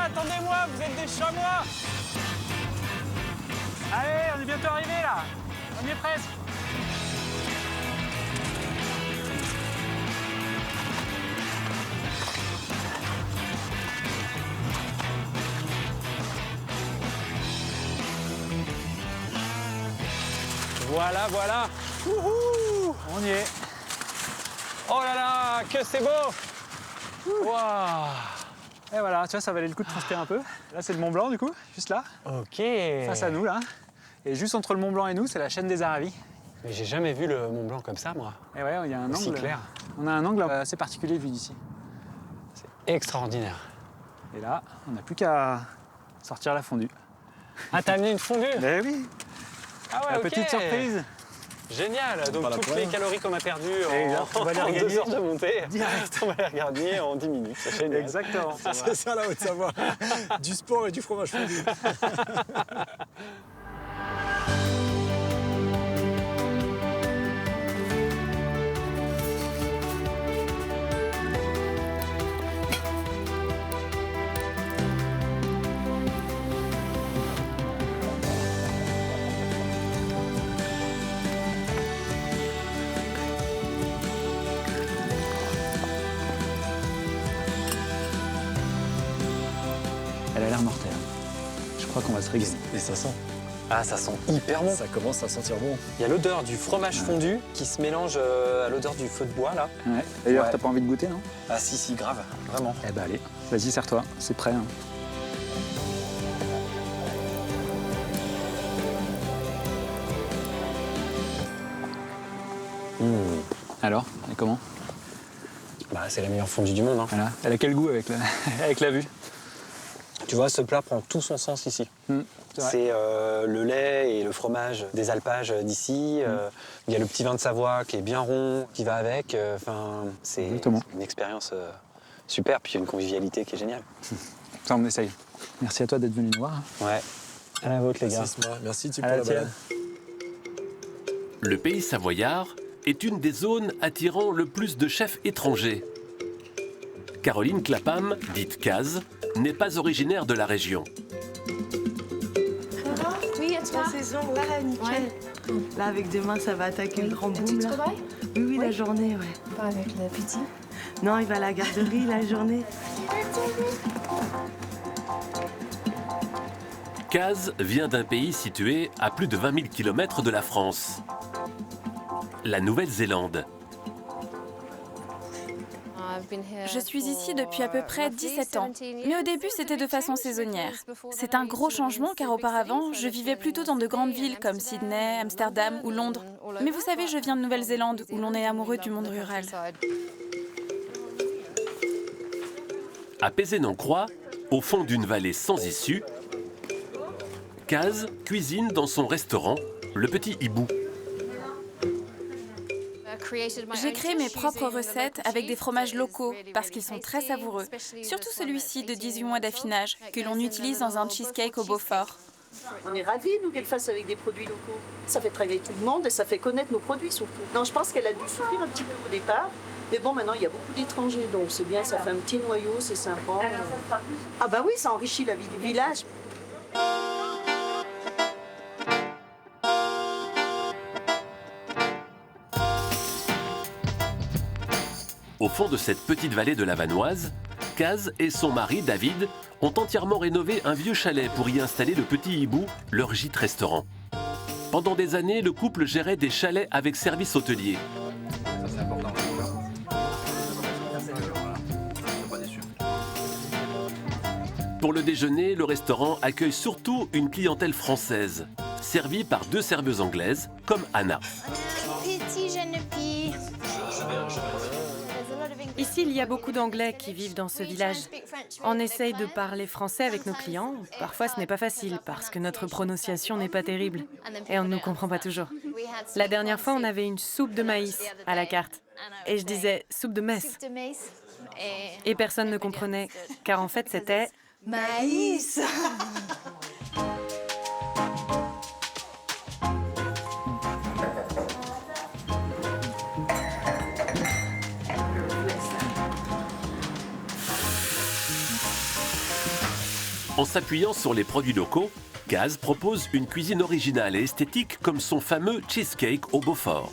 Attendez-moi, vous êtes des chamois! Allez, on est bientôt arrivé là! On y est presque! Voilà. Wouhou! On y est. Oh là là, que c'est beau! Waouh! Et voilà, tu vois, ça valait le coup de transpirer un peu. Là, c'est le Mont Blanc, du coup, juste là. Ok. Face à nous, là. Et juste entre le Mont Blanc et nous, c'est la chaîne des Aravis. Mais j'ai jamais vu le Mont Blanc comme ça, moi. Et ouais, il y a un Aussi angle. clair. On a un angle assez particulier vu d'ici. C'est extraordinaire. Et là, on n'a plus qu'à sortir la fondue. Ah, t'as amené une fondue? Ben oui. Ah ouais, La ok. petite surprise. Génial. Donc Pas la toutes première. les calories qu'on a perdues On va les en 2 regagner heures de montée, direct. on va les regagner en 10 minutes. C'est génial. Exactement. C'est ça la Haute-Savoie. Du sport et du fromage fondu. Elle a l'air mortelle. Je crois qu'on va se régaler. Et ça sent. Ah, ça sent hyper bon. Ça commence à sentir bon. Il y a l'odeur du fromage fondu qui se mélange à l'odeur du feu de bois, là. Ouais. D'ailleurs, Ouais. t'as pas envie de goûter, non? Ah si, grave, vraiment. Eh ben allez, vas-y, serre-toi, c'est prêt. Hein. Alors, elle est comment? Bah, c'est la meilleure fondue du monde. Hein. Voilà. Elle a quel goût avec la, avec la vue? Tu vois, ce plat prend tout son sens ici. C'est le lait et le fromage des alpages d'ici. Il y a le petit vin de Savoie qui est bien rond, qui va avec. Enfin, c'est une expérience super. Puis il y a une convivialité qui est géniale. Ça, on essaye. Merci à toi d'être venu nous voir. Ouais. À la vôtre, les gars. Merci, Sma. Merci, tu À pour la la balade. Le pays savoyard est une des zones attirant le plus de chefs étrangers. Caroline Clapham, dite Caz, n'est pas originaire de la région. Oui, à toi. La saison, ouais, nickel. Là, avec demain, ça va attaquer le grand boom. Tu travailles? Oui, la journée, ouais. Pas avec le petit? Non, il va à la garderie la journée. Caz vient d'un pays situé à plus de 20 000 km de la France. La Nouvelle-Zélande. Je suis ici depuis à peu près 17 ans, mais au début c'était de façon saisonnière. C'est un gros changement car auparavant je vivais plutôt dans de grandes villes comme Sydney, Amsterdam ou Londres. Mais vous savez, je viens de Nouvelle-Zélande où l'on est amoureux du monde rural. À Pézénan-Croix, au fond d'une vallée sans issue, Caz cuisine dans son restaurant, le Petit Hibou. J'ai créé mes propres recettes avec des fromages locaux parce qu'ils sont très savoureux, surtout celui-ci de 18 mois d'affinage que l'on utilise dans un cheesecake au Beaufort. On est ravis, nous, qu'elle fasse avec des produits locaux. Ça fait travailler tout le monde et ça fait connaître nos produits surtout. Non, je pense qu'elle a dû souffrir un petit peu au départ. Mais bon, maintenant, il y a beaucoup d'étrangers, donc c'est bien, ça fait un petit noyau, c'est sympa. Ah bah oui, ça enrichit la vie du village. Au fond de cette petite vallée de la Vanoise, Caz et son mari, David, ont entièrement rénové un vieux chalet pour y installer le Petit Hibou, leur gîte-restaurant. Pendant des années, le couple gérait des chalets avec service hôtelier. Pour le déjeuner, le restaurant accueille surtout une clientèle française, servie par 2 serveuses anglaises, comme Anna. Petit jeune fille. Ici, il y a beaucoup d'Anglais qui vivent dans ce village. On essaye de parler français avec nos clients. Parfois, ce n'est pas facile parce que notre prononciation n'est pas terrible et on ne nous comprend pas toujours. La dernière fois, on avait une soupe de maïs à la carte et je disais soupe de messe. Et personne ne comprenait car en fait, c'était maïs. En s'appuyant sur les produits locaux, Caz propose une cuisine originale et esthétique comme son fameux cheesecake au Beaufort.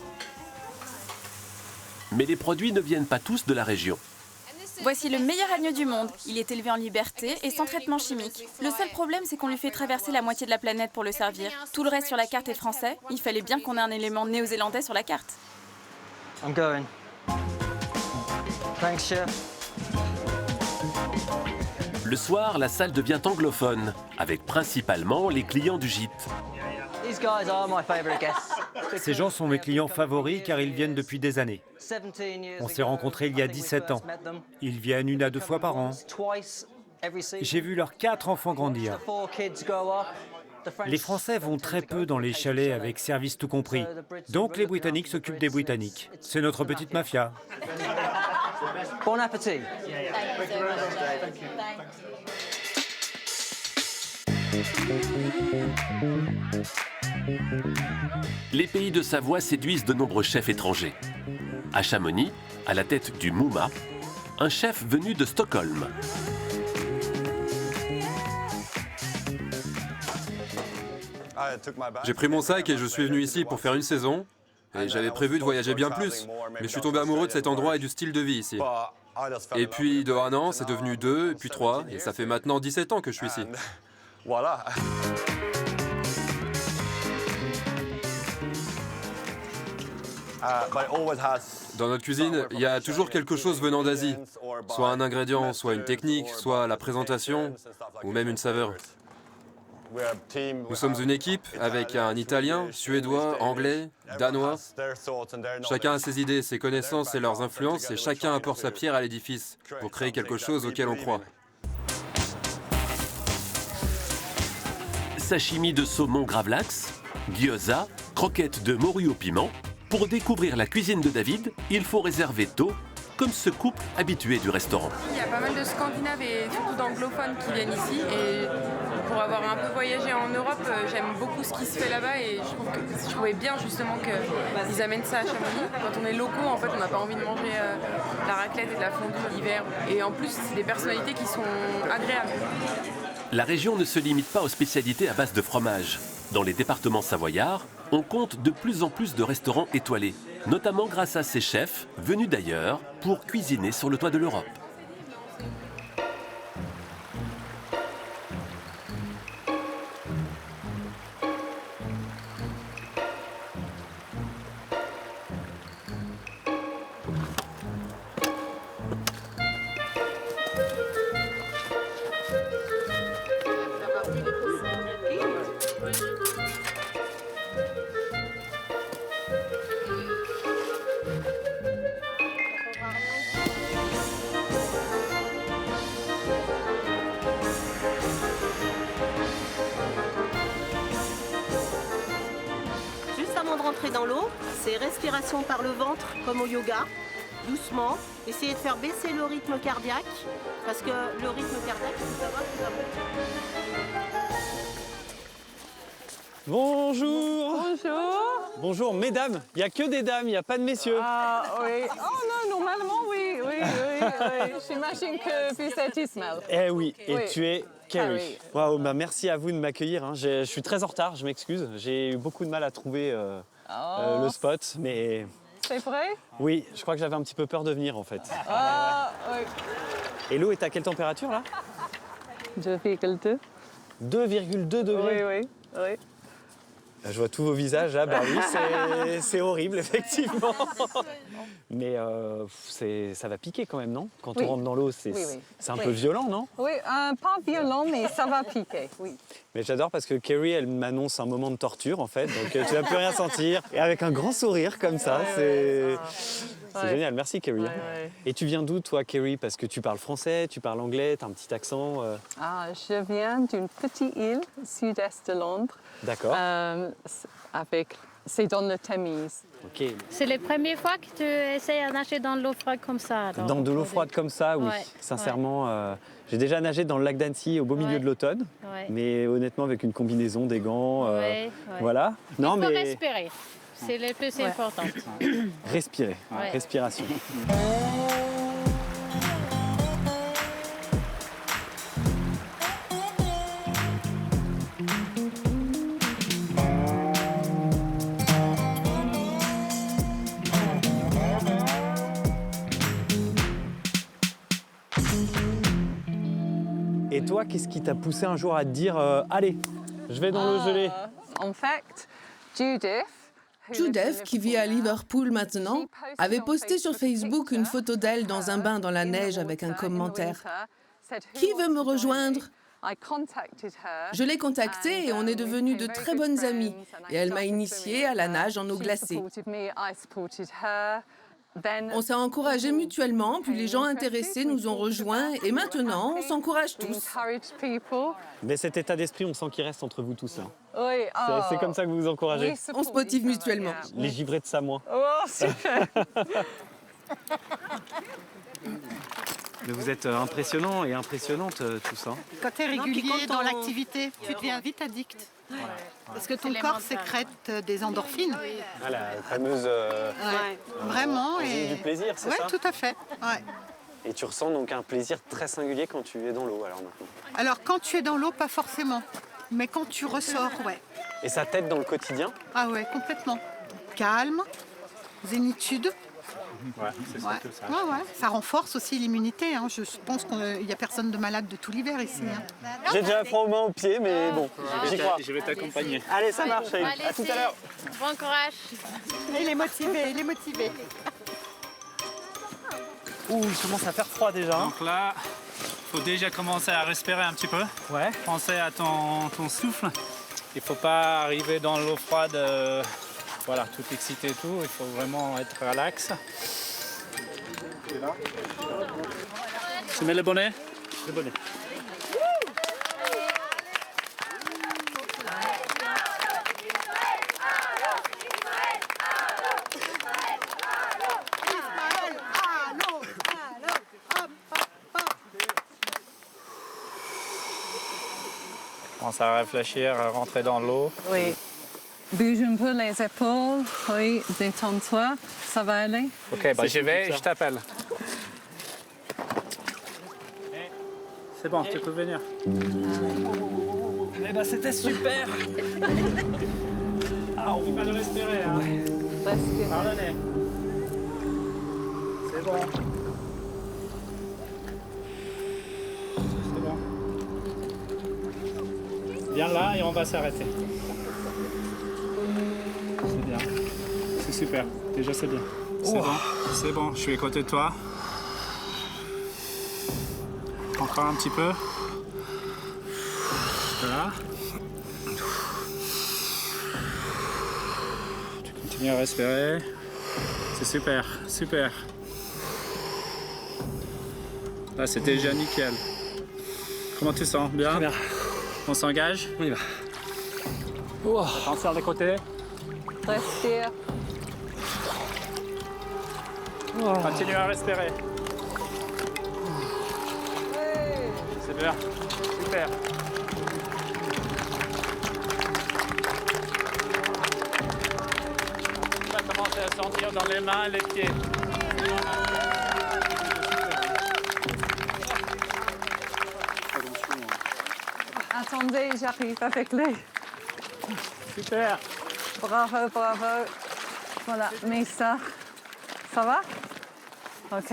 Mais les produits ne viennent pas tous de la région. Voici le meilleur agneau du monde. Il est élevé en liberté et sans traitement chimique. Le seul problème, c'est qu'on lui fait traverser la moitié de la planète pour le servir. Tout le reste sur la carte est français. Il fallait bien qu'on ait un élément néo-zélandais sur la carte. I'm going. Thanks, chef. Le soir, la salle devient anglophone, avec principalement les clients du gîte. These guys are my favorite guests. Ces gens sont mes clients favoris car ils viennent depuis des années. 17 years On s'est ago, rencontrés il y a I think we 17 ans. first met them. Ils viennent 1 à 2 fois par an. Twice every season. J'ai vu leurs 4 enfants grandir. The 4 kids grow up. The French Les Français vont très peu dans les chalets avec service tout compris. Donc les Britanniques s'occupent des Britanniques. C'est notre petite mafia. Bon appétit. Les pays de Savoie séduisent de nombreux chefs étrangers. À Chamonix, à la tête du Mouma, un chef venu de Stockholm. J'ai pris mon sac et je suis venu ici pour faire une saison. Et j'avais prévu de voyager bien plus. Mais je suis tombé amoureux de cet endroit et du style de vie ici. Et puis de 1 an, c'est devenu 2, et puis 3, et ça fait maintenant 17 ans que je suis ici. Voilà. Dans notre cuisine, il y a toujours quelque chose venant d'Asie. Soit un ingrédient, soit une technique, soit la présentation, ou même une saveur. Nous sommes une équipe avec un Italien, Suédois, Anglais, Danois. Chacun a ses idées, ses connaissances et leurs influences, et chacun apporte sa pierre à l'édifice pour créer quelque chose auquel on croit. Sashimi de saumon gravlax, gyoza, croquettes de morue au piment. Pour découvrir la cuisine de David, il faut réserver tôt, comme ce couple habitué du restaurant. Il y a pas mal de Scandinaves et surtout d'anglophones qui viennent ici. Et pour avoir un peu voyagé en Europe, j'aime beaucoup ce qui se fait là-bas. Et je trouvais bien justement qu'ils amènent ça à Chamonix. Quand on est locaux, en fait, on n'a pas envie de manger la raclette et de la fondue l'hiver. Et en plus, c'est des personnalités qui sont agréables. La région ne se limite pas aux spécialités à base de fromage. Dans les départements savoyards, on compte de plus en plus de restaurants étoilés, notamment grâce à ces chefs venus d'ailleurs pour cuisiner sur le toit de l'Europe. Juste avant de rentrer dans l'eau, c'est respiration par le ventre, comme au yoga, doucement. Essayez de faire baisser le rythme cardiaque, parce que le rythme cardiaque, il faut savoir qu'il va... Bonjour. Bonjour. Bonjour, mesdames. Il n'y a que des dames, il n'y a pas de messieurs. Ah oui. Oh non, normalement, oui. J'imagine que vous êtes Ismaël. Eh oui, et Oui. tu es Carrie. Carrie. Waouh, bah merci à vous de m'accueillir. Hein. Je suis très en retard, je m'excuse. J'ai eu beaucoup de mal à trouver le spot, mais... C'est vrai? Oui, je crois que j'avais un petit peu peur de venir en fait. Ah oui. Et l'eau est à quelle température là? 2,2. 2,2 degrés. Oui. Je vois tous vos visages là, bah oui, c'est horrible effectivement. Mais ça va piquer quand même, non? Quand Oui. on rentre dans l'eau, c'est un peu violent, non? Oui, pas violent, mais ça va piquer, oui. Mais j'adore parce que Carrie, elle m'annonce un moment de torture en fait, donc tu vas plus rien sentir. Et avec un grand sourire comme ça, c'est génial. Merci Carrie. Et tu viens d'où toi, Carrie? Parce que tu parles français, tu parles anglais, tu as un petit accent. Je viens d'une petite île sud-est de Londres. D'accord. C'est dans le Tamise. Ok. C'est la première fois que tu essaies de nager dans l'eau froide comme ça? alors. Dans de l'eau froide comme ça, oui. Ouais, Sincèrement, j'ai déjà nagé dans le lac d'Annecy au beau milieu de l'automne, mais honnêtement avec une combinaison, des gants, voilà. Non, Il faut mais respirer, c'est le plus important. respirer, Ouais. respiration. Et toi, qu'est-ce qui t'a poussé un jour à te dire allez, je vais dans l'eau gelée? En fait, Judith Judith, qui vit à Liverpool maintenant, avait posté sur Facebook une photo d'elle dans un bain dans la neige avec un commentaire. « Qui veut me rejoindre ?» Je l'ai contactée et on est devenus de très bonnes amies. Et elle m'a initiée à la nage en eau glacée. On s'est encouragés mutuellement, puis les gens intéressés nous ont rejoints et maintenant, on s'encourage tous. Mais cet état d'esprit, on sent qu'il reste entre vous tous. Hein. Oui. C'est comme ça que vous vous encouragez. On se motive mutuellement. Les givrés de Samoa. Oh, super. Mais vous êtes impressionnants et impressionnantes tous. Hein. Quand tu es régulier dans l'activité, tu deviens vite addict. Parce que ton corps sécrète des endorphines. Ah, la fameuse... Vraiment. Du plaisir, c'est ça? Oui, tout à fait. Ouais. Et tu ressens donc un plaisir très singulier quand tu es dans l'eau alors maintenant? Alors quand tu es dans l'eau, pas forcément. Mais quand tu ressors, ouais. Et ça t'aide dans le quotidien? Ah ouais, complètement. Calme, zénitude. Ouais, c'est ouais. ça. Ouais. Ça renforce aussi l'immunité. Hein. Je pense qu'il n'y a personne de malade de tout l'hiver ici. Hein. J'ai déjà froid aux mains, aux pieds, mais bon, j'y crois. Je vais t'accompagner. Allez, ça marche. Allez, À tout à l'heure. Bon courage. Il est motivé, il est motivé. Ouh, il commence à faire froid déjà. Donc là, il faut déjà commencer à respirer un petit peu. Ouais. Penser à ton souffle. Il ne faut pas arriver dans l'eau froide, voilà, tout excité et tout. Il faut vraiment être relax. Tu mets le bonnet? Le bonnet. Commence à réfléchir, à rentrer dans l'eau. Oui. Bouge un peu les épaules. Oui, détends-toi. Ça va aller? Ok, bah j'y vais et je t'appelle. C'est bon, tu peux venir. Eh ben, c'était super. Ah, on ne peut pas le respirer. Hein. Respire. Par le nez. C'est bon. C'est bon. Viens là et on va s'arrêter. C'est bien. C'est super. Déjà, c'est bien. C'est bon. C'est bon. Je suis à côté de toi. Encore un petit peu. Voilà. Tu continues à respirer. C'est super, super. Là, c'est déjà nickel. Comment tu sens? Bien? Bien. On s'engage? On y va. Oh. Attention des côtés. Respire. Oh. Continue à respirer. C'est bien. Super. Tu vas commencer à sentir dans les mains et les pieds. Attendez, j'arrive avec les. Super. Bravo, bravo. Voilà, mets ça. Ça va? Ok,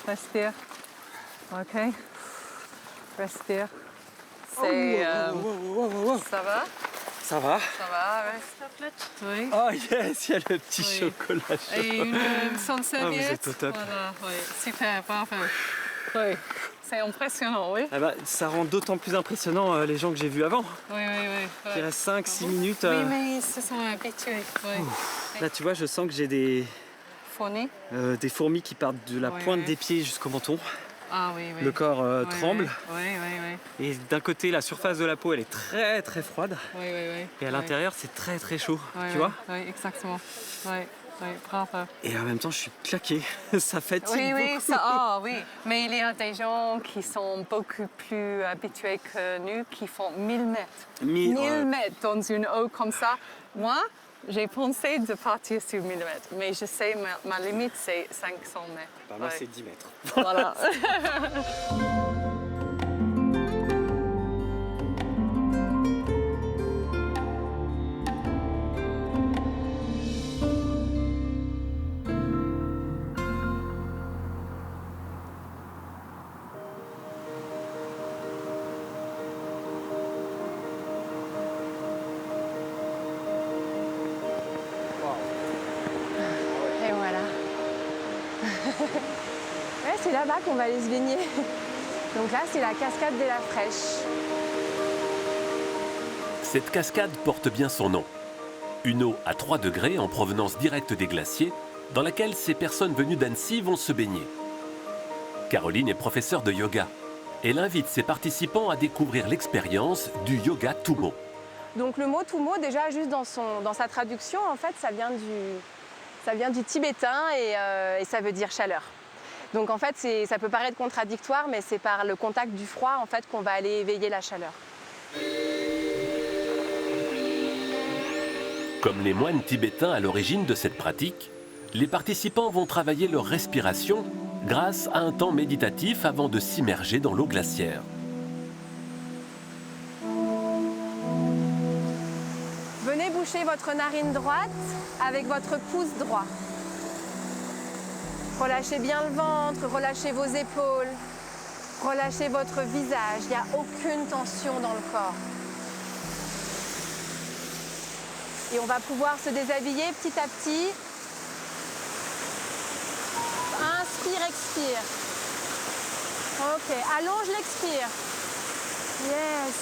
respire. Ok. Respire. C'est. Ça va? Ça va? Ça va, ouais. Oui. Oh yes, il y a le petit chocolat chaud. Et une sonde serviette. vous êtes au top. Voilà, oui. Super, parfait. Oui. C'est impressionnant, oui. Ah bah, ça rend d'autant plus impressionnant les gens que j'ai vus avant. Oui. Il reste 5-6 minutes. Oui, mais ils se sont habitués. Oui. Là, tu vois, je sens que j'ai des fourmis qui partent de la pointe des pieds jusqu'au menton. Ah oui. Le corps tremble. Oui. Et d'un côté, la surface de la peau, elle est très très froide. Oui. Et à l'intérieur, c'est très très chaud. Tu vois? Oui, exactement. Oui, bravo. Et en même temps, je suis claqué. Ça fatigue beaucoup. Oui. Mais il y a des gens qui sont beaucoup plus habitués que nous, qui font 1000 mètres. 1000 mètres dans une eau comme ça. Moi, j'ai pensé de partir sur 1000 mètres, mais je sais, ma limite, c'est 500 mètres. Bah, moi, c'est 10 mètres. Voilà. Ouais, c'est là-bas qu'on va aller se baigner. Donc là, c'est la cascade de la Fraîche. Cette cascade porte bien son nom. Une eau à 3 degrés en provenance directe des glaciers, dans laquelle ces personnes venues d'Annecy vont se baigner. Caroline est professeure de yoga. Elle invite ses participants à découvrir l'expérience du yoga Tummo. Donc le mot Tummo, déjà juste dans sa traduction, en fait, ça vient du tibétain et ça veut dire chaleur. Donc en fait, ça peut paraître contradictoire, mais c'est par le contact du froid en fait, qu'on va aller éveiller la chaleur. Comme les moines tibétains à l'origine de cette pratique, les participants vont travailler leur respiration grâce à un temps méditatif avant de s'immerger dans l'eau glaciaire. Venez boucher votre narine droite avec votre pouce droit. Relâchez bien le ventre, relâchez vos épaules, relâchez votre visage. Il n'y a aucune tension dans le corps. Et on va pouvoir se déshabiller petit à petit. Inspire, expire. Ok, allonge l'expire. Yes.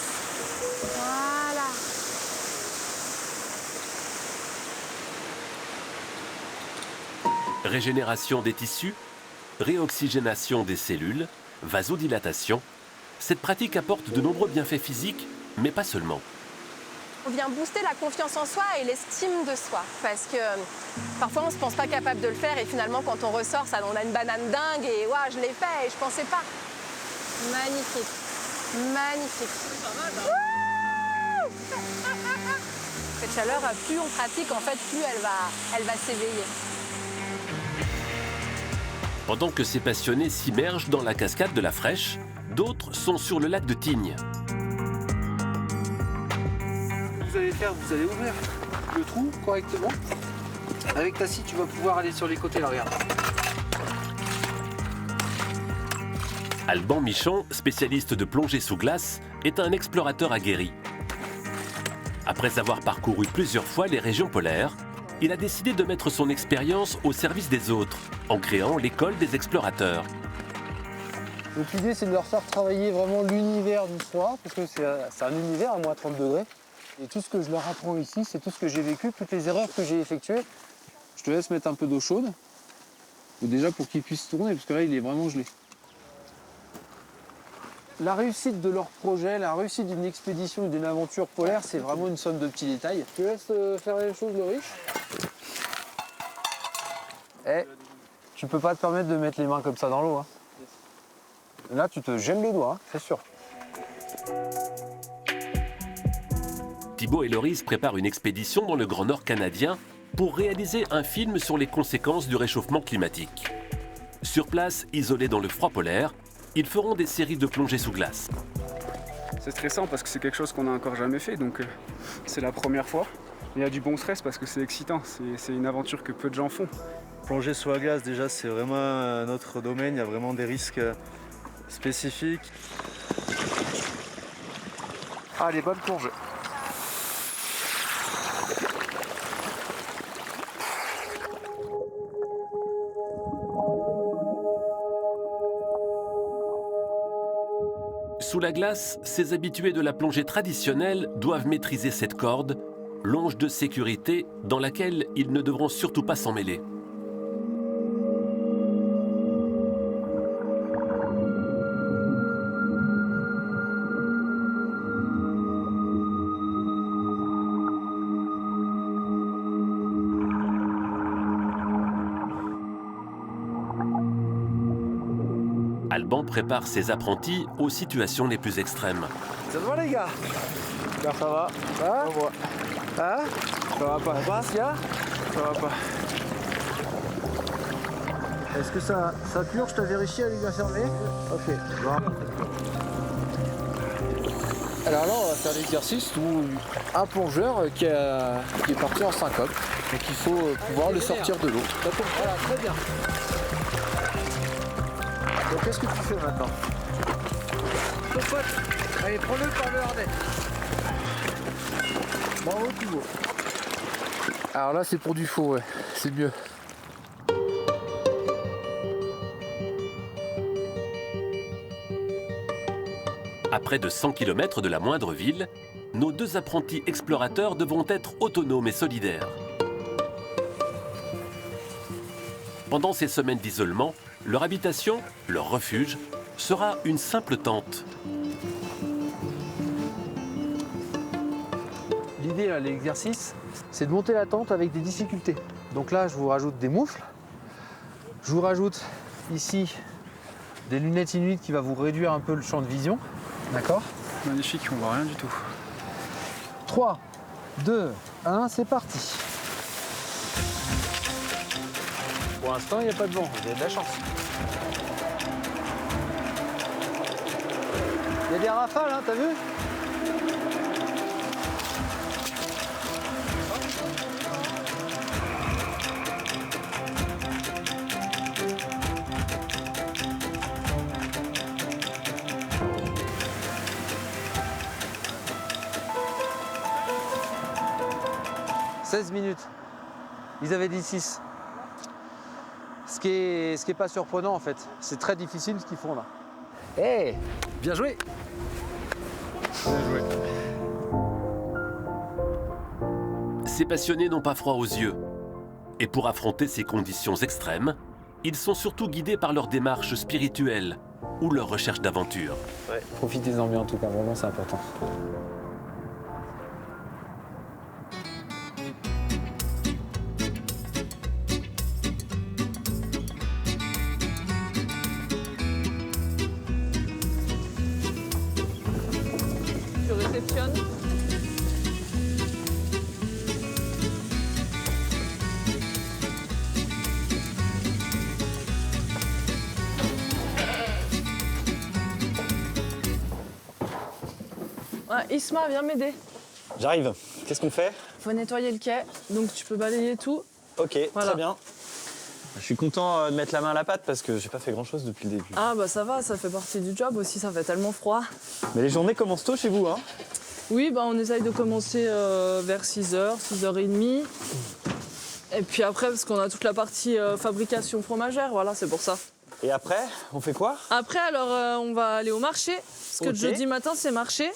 Voilà. Régénération des tissus, réoxygénation des cellules, vasodilatation. Cette pratique apporte de nombreux bienfaits physiques, mais pas seulement. On vient booster la confiance en soi et l'estime de soi. Parce que parfois, on ne se pense pas capable de le faire et finalement, quand on ressort, ça, on a une banane dingue et waouh, je l'ai fait et je ne pensais pas. Magnifique. Magnifique. Cette chaleur, plus on pratique, en fait, plus elle va s'éveiller. Pendant que ces passionnés s'immergent dans la cascade de la Fraîche, d'autres sont sur le lac de Tignes. Vous allez faire, vous allez ouvrir le trou correctement. Avec ta scie, tu vas pouvoir aller sur les côtés, là, regarde. Alban Michon, spécialiste de plongée sous glace, est un explorateur aguerri. Après avoir parcouru plusieurs fois les régions polaires, il a décidé de mettre son expérience au service des autres, en créant l'école des explorateurs. Donc l'idée, c'est de leur faire travailler vraiment l'univers du froid, parce que c'est un univers à moins 30 degrés. Et tout ce que je leur apprends ici, c'est tout ce que j'ai vécu, toutes les erreurs que j'ai effectuées. Je te laisse mettre un peu d'eau chaude, déjà pour qu'ils puissent tourner, parce que là, il est vraiment gelé. La réussite de leur projet, la réussite d'une expédition ou d'une aventure polaire, c'est vraiment une somme de petits détails. Je te laisse faire les choses, le riche. Eh, tu peux pas te permettre de mettre les mains comme ça dans l'eau. Hein. Là, tu te gênes les doigts, hein, c'est sûr. Thibaut et Loris préparent une expédition dans le Grand Nord canadien pour réaliser un film sur les conséquences du réchauffement climatique. Sur place, isolés dans le froid polaire, ils feront des séries de plongées sous glace. C'est stressant parce que c'est quelque chose qu'on n'a encore jamais fait, donc c'est la première fois. Il y a du bon stress parce que c'est excitant, c'est une aventure que peu de gens font. Plonger sous la glace, déjà, c'est vraiment notre domaine, il y a vraiment des risques spécifiques. Allez, bonne plongée. Sous la glace, ces habitués de la plongée traditionnelle doivent maîtriser cette corde, longe de sécurité dans laquelle ils ne devront surtout pas s'en mêler. Alban prépare ses apprentis aux situations les plus extrêmes. Ça va les gars? Ça va. Hein? Hein? Ça va pas. Ça va? Ça va pas. Est-ce que ça purge? T'as vérifié, elle est bien fermée? Ok. Bon. Alors là, on va faire l'exercice où un plongeur qui est parti en syncope. Donc il faut pouvoir le sortir de l'eau. Voilà, très bien. Donc qu'est-ce que tu fais maintenant? Popote. Allez, prends-le par le harnais. Bravo Thibaut. Alors là c'est pour du faux, ouais. C'est mieux. À près de 100 km de la moindre ville, nos deux apprentis explorateurs devront être autonomes et solidaires. Pendant ces semaines d'isolement, leur habitation, leur refuge, sera une simple tente. L'idée, l'exercice, c'est de monter la tente avec des difficultés. Donc là, je vous rajoute des moufles. Je vous rajoute ici des lunettes Inuit qui va vous réduire un peu le champ de vision. D'accord? Magnifique, on voit rien du tout. 3, 2, 1, c'est parti. Pour l'instant, il n'y a pas de vent, vous avez de la chance. Il y a des rafales, hein, t'as vu? « 16 minutes. Ils avaient dit 6. Ce qui est pas surprenant en fait. C'est très difficile ce qu'ils font là. Hey, bien joué. Bien joué. Ces passionnés n'ont pas froid aux yeux. Et pour affronter ces conditions extrêmes, ils sont surtout guidés par leur démarche spirituelle ou leur recherche d'aventure. Ouais, profitez-en bien en tout cas, vraiment c'est important. Tu réceptionnes. Isma, viens m'aider. J'arrive. Qu'est-ce qu'on fait? Faut nettoyer le quai, donc tu peux balayer tout. Ok, Voilà. très bien. Je suis content de mettre la main à la pâte parce que j'ai pas fait grand-chose depuis le début. Ah bah ça va, ça fait partie du job aussi, ça fait tellement froid. Mais les journées commencent tôt chez vous, hein? Oui, bah on essaye de commencer vers 6h, 6h30. Et puis après, parce qu'on a toute la partie fabrication fromagère, voilà, c'est pour ça. Et après, on fait quoi? Après, alors, on va aller au marché, parce que le jeudi matin, c'est marché.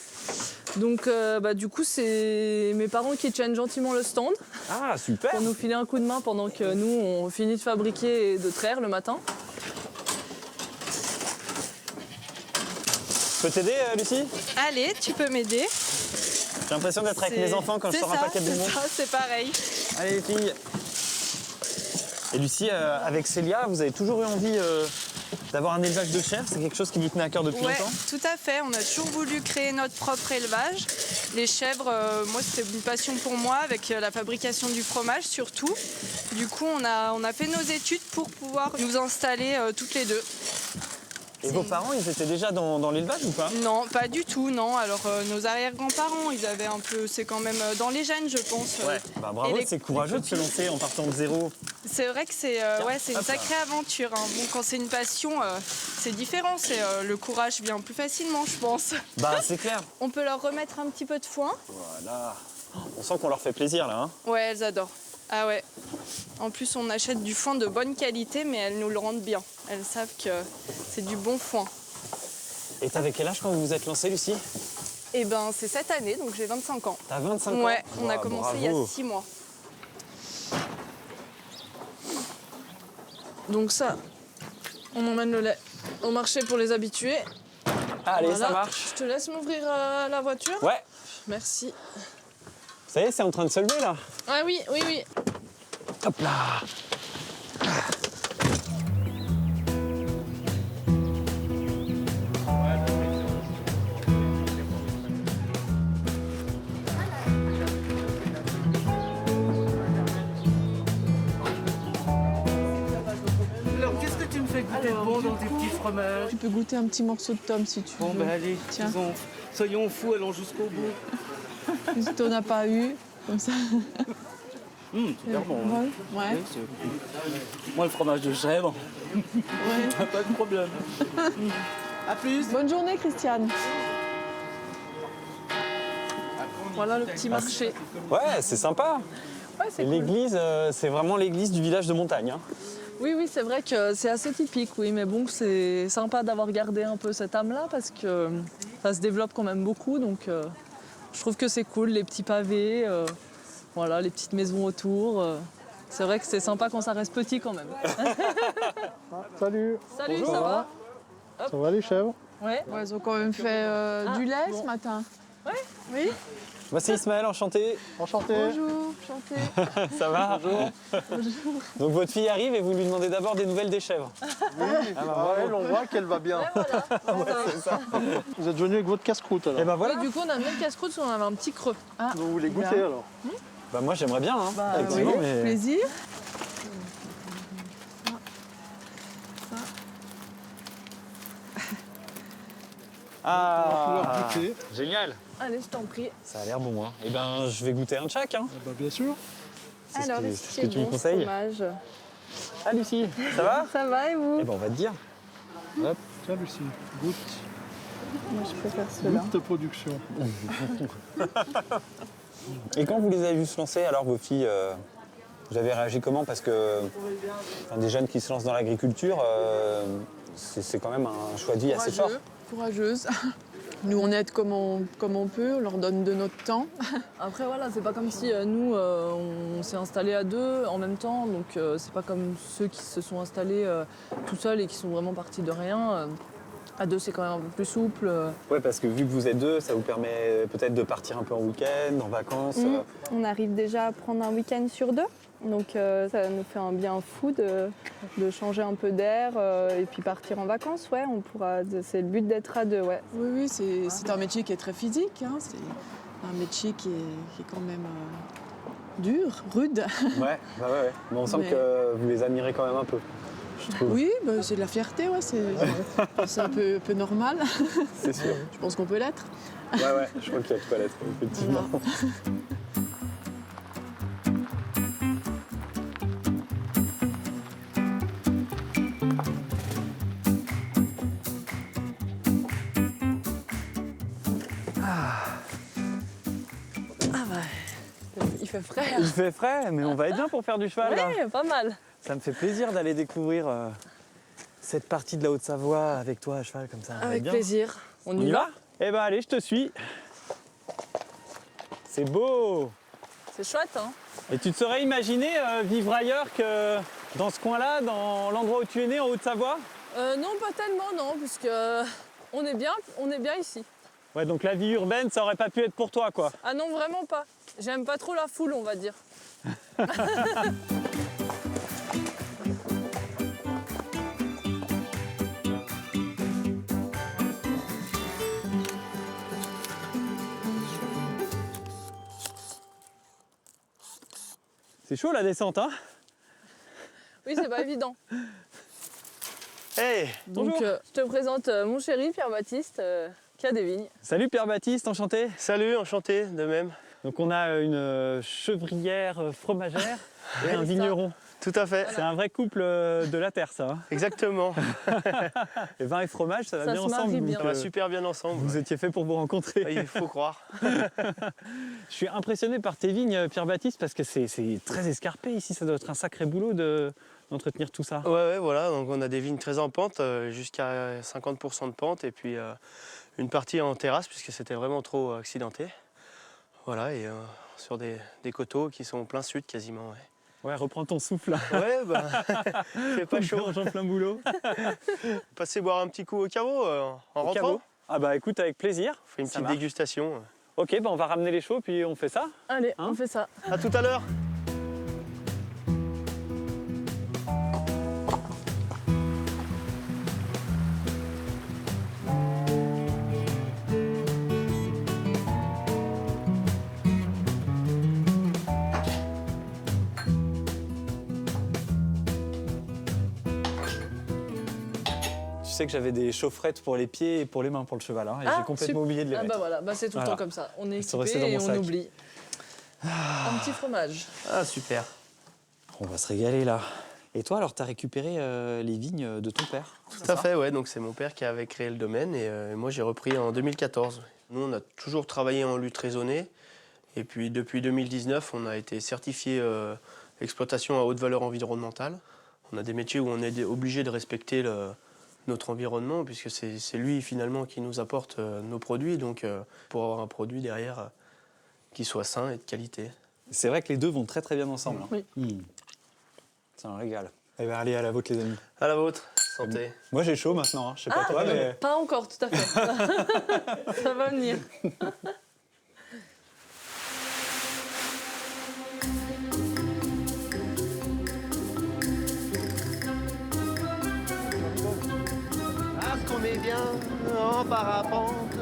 Donc, du coup, c'est mes parents qui tiennent gentiment le stand. Ah, super! Pour nous filer un coup de main pendant que nous, on finit de fabriquer et de traire le matin. Je peux t'aider, Lucie? Allez, tu peux m'aider. J'ai l'impression d'être avec mes enfants quand je sors un paquet de bonbons. C'est pareil. Allez, les filles! Et Lucie, avec Célia, vous avez toujours eu envie d'avoir un élevage de chèvres? C'est quelque chose qui vous tenait à cœur depuis Ouais, longtemps? tout à fait. On a toujours voulu créer notre propre élevage. Les chèvres, moi, c'était une passion pour moi, avec la fabrication du fromage surtout. Du coup, on a fait nos études pour pouvoir nous installer toutes les deux. Et vos parents, ils étaient déjà dans l'élevage ou pas? Non, pas du tout, non. Alors, nos arrière-grands-parents, ils avaient un peu... C'est quand même dans les gènes, je pense. Ouais, bah bravo, c'est courageux de se lancer en partant de zéro. C'est vrai que c'est une sacrée aventure, hein. Bon, quand c'est une passion, c'est différent. Le courage vient plus facilement, je pense. Bah, c'est clair. On peut leur remettre un petit peu de foin. Voilà. On sent qu'on leur fait plaisir, là. Hein. Ouais, elles adorent. Ah ouais. En plus, on achète du foin de bonne qualité, mais elles nous le rendent bien. Elles savent que c'est du bon foin. Et t'avais quel âge quand vous vous êtes lancée, Lucie? Eh ben, c'est cette année, donc j'ai 25 ans. T'as 25 ans? Ouais, on a commencé il y a 6 mois. Donc ça, on emmène le lait au marché pour les habitués. Allez, Voilà. ça marche. Je te laisse m'ouvrir la voiture. Ouais. Merci. Ça y est, c'est en train de se lever, là. Ah oui, oui, oui. Hop là. Alors, qu'est-ce que tu me fais goûter de bon dans tes petits fromages? Tu peux goûter un petit morceau de tome si tu veux. Bon, ben allez, tiens. Soyons fous, allons jusqu'au bout. Si t'en as pas eu, comme ça. Super bon. Ouais. Ouais. Moi, le fromage de chèvre, Ouais. pas de problème. À plus. Bonne journée, Christiane. Voilà le petit marché. Ouais, c'est sympa. Ouais, c'est cool. L'église, c'est vraiment l'église du village de montagne. Hein. Oui, oui, c'est vrai que c'est assez typique, oui, mais bon, c'est sympa d'avoir gardé un peu cette âme-là parce que ça se développe quand même beaucoup, donc je trouve que c'est cool, les petits pavés, voilà, les petites maisons autour. C'est vrai que c'est sympa quand ça reste petit quand même. Salut. Salut, Bonjour. ça va? Ça va les chèvres? Ouais. Ils ont quand même fait du lait ce matin. Ouais. Oui. Moi c'est Ismaël, enchanté. Enchanté. Bonjour, enchanté. Ça va? Bonjour. Donc votre fille arrive et vous lui demandez d'abord des nouvelles des chèvres. Oui, elle, on voit qu'elle va bien. C'est ça. Vous êtes venu avec votre casse-croûte alors? Et ben voilà. Et du coup, on a mis le casse-croûte parce qu'on avait un petit creux. Ah, Donc vous voulez goûter alors? Bah moi j'aimerais bien, hein. Bah, effectivement, oui, mais... plaisir. Ah, génial. Allez, je t'en prie. Ça a l'air bon, hein. Eh ben je vais goûter un de chaque, hein. Bah bien sûr. C'est Alors, ce que tu me conseilles. Fromage. Ah Lucie, ça va? Ça va et vous? Eh ben on va te dire. Hop. Tiens Lucie, goûte. Moi, je préfère ceux-là. Goûte de production. Et quand vous les avez vus se lancer, alors vos filles, vous avez réagi comment? Parce que des jeunes qui se lancent dans l'agriculture, c'est quand même un choix de vie assez fort. Courageuse. Nous, on aide comme on peut, on leur donne de notre temps. Après, voilà, c'est pas comme si nous, on s'est installés à deux en même temps. Donc, c'est pas comme ceux qui se sont installés tout seuls et qui sont vraiment partis de rien. À deux, c'est quand même un peu plus souple. Ouais, parce que vu que vous êtes deux, ça vous permet peut-être de partir un peu en week-end, en vacances. On arrive déjà à prendre un week-end sur deux. Donc ça nous fait un bien fou de changer un peu d'air et puis partir en vacances. Ouais, on pourra. C'est le but d'être à deux. Ouais. Oui, c'est un métier qui est très physique. Hein. C'est un métier qui est quand même dur, rude. Ouais. Mais on sent que vous les admirez quand même un peu, je trouve. Oui, c'est de la fierté, ouais, c'est un peu normal. C'est sûr. Je pense qu'on peut l'être. Ouais, je crois qu'il y a de quoi l'être, effectivement. Il fait frais. Il fait frais, mais on va être bien pour faire du cheval. Ouais, là. pas mal. Ça me fait plaisir d'aller découvrir cette partie de la Haute-Savoie avec toi à cheval comme ça. Avec plaisir. On y va? Eh ben allez, je te suis. C'est beau. C'est chouette, hein? Et tu te serais imaginé vivre ailleurs que dans ce coin-là, dans l'endroit où tu es né, en Haute-Savoie? Non, pas tellement, non, puisque on est bien ici. Ouais, donc la vie urbaine, ça aurait pas pu être pour toi, quoi. Ah non, vraiment pas. J'aime pas trop la foule, on va dire. C'est chaud la descente, hein? Oui, c'est pas évident. Hey, donc, je te présente mon chéri, Pierre-Baptiste, qui a des vignes. Salut Pierre-Baptiste, enchanté. Salut, enchanté, de même. Donc on a une chevrière fromagère et un vigneron. Tout à fait. C'est un vrai couple de la terre, ça. Hein. Exactement. Et vin et fromage, ça va bien ensemble. Ça va super bien ensemble. Vous étiez fait pour vous rencontrer. Il faut croire. Je suis impressionné par tes vignes, Pierre-Baptiste, parce que c'est très escarpé ici. Ça doit être un sacré boulot d'entretenir tout ça. Ouais, voilà. Donc on a des vignes très en pente, jusqu'à 50% de pente, et puis une partie en terrasse, puisque c'était vraiment trop accidenté. Voilà, et sur des coteaux qui sont au plein sud quasiment. Ouais, reprends ton souffle là. Ouais, c'est pas chaud. En plein boulot. Passez boire un petit coup au caveau en rentrant. Caveau. Ah bah écoute, avec plaisir. On fait une petite dégustation. Ok, bah on va ramener les chauds puis on fait ça. Allez, on fait ça. À tout à l'heure. Tu sais que j'avais des chaufferettes pour les pieds et pour les mains pour le cheval, hein, et j'ai complètement oublié de les mettre. Bah voilà, c'est tout le temps comme ça. On est équipé et on oublie. Un petit fromage. Ah super. On va se régaler là. Et toi alors, tu as récupéré les vignes de ton père? Tout à fait, ouais. Donc c'est mon père qui avait créé le domaine et moi j'ai repris en 2014. Nous on a toujours travaillé en lutte raisonnée et puis depuis 2019 on a été certifié exploitation à haute valeur environnementale. On a des métiers où on est obligé de respecter notre environnement, puisque c'est lui finalement qui nous apporte nos produits, donc pour avoir un produit derrière qui soit sain et de qualité. C'est vrai que les deux vont très très bien ensemble. Hein. Oui. C'est un régal. Eh bien, allez, à la vôtre les amis. À la vôtre, santé. Moi j'ai chaud maintenant, hein. Je sais pas toi, mais... Pas encore, tout à fait. Ça va venir. Parce qu'on est bien en parapente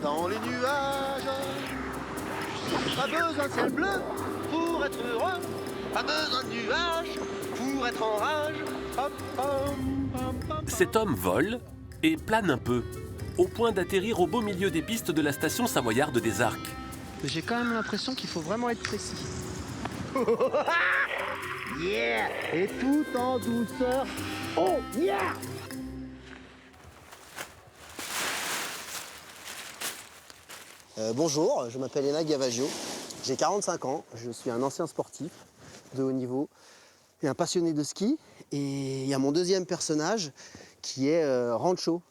dans les nuages. Pas besoin de ciel bleu pour être heureux. Pas besoin de nuages pour être en rage. Hop, hop, hop, hop. Cet homme vole et plane un peu, au point d'atterrir au beau milieu des pistes de la station savoyarde des Arcs. J'ai quand même l'impression qu'il faut vraiment être précis. Yeah! Et tout en douceur. Oh yeah! Bonjour, je m'appelle Enak Gavaggio, j'ai 45 ans, je suis un ancien sportif de haut niveau et un passionné de ski. Et il y a mon deuxième personnage qui est Rancho.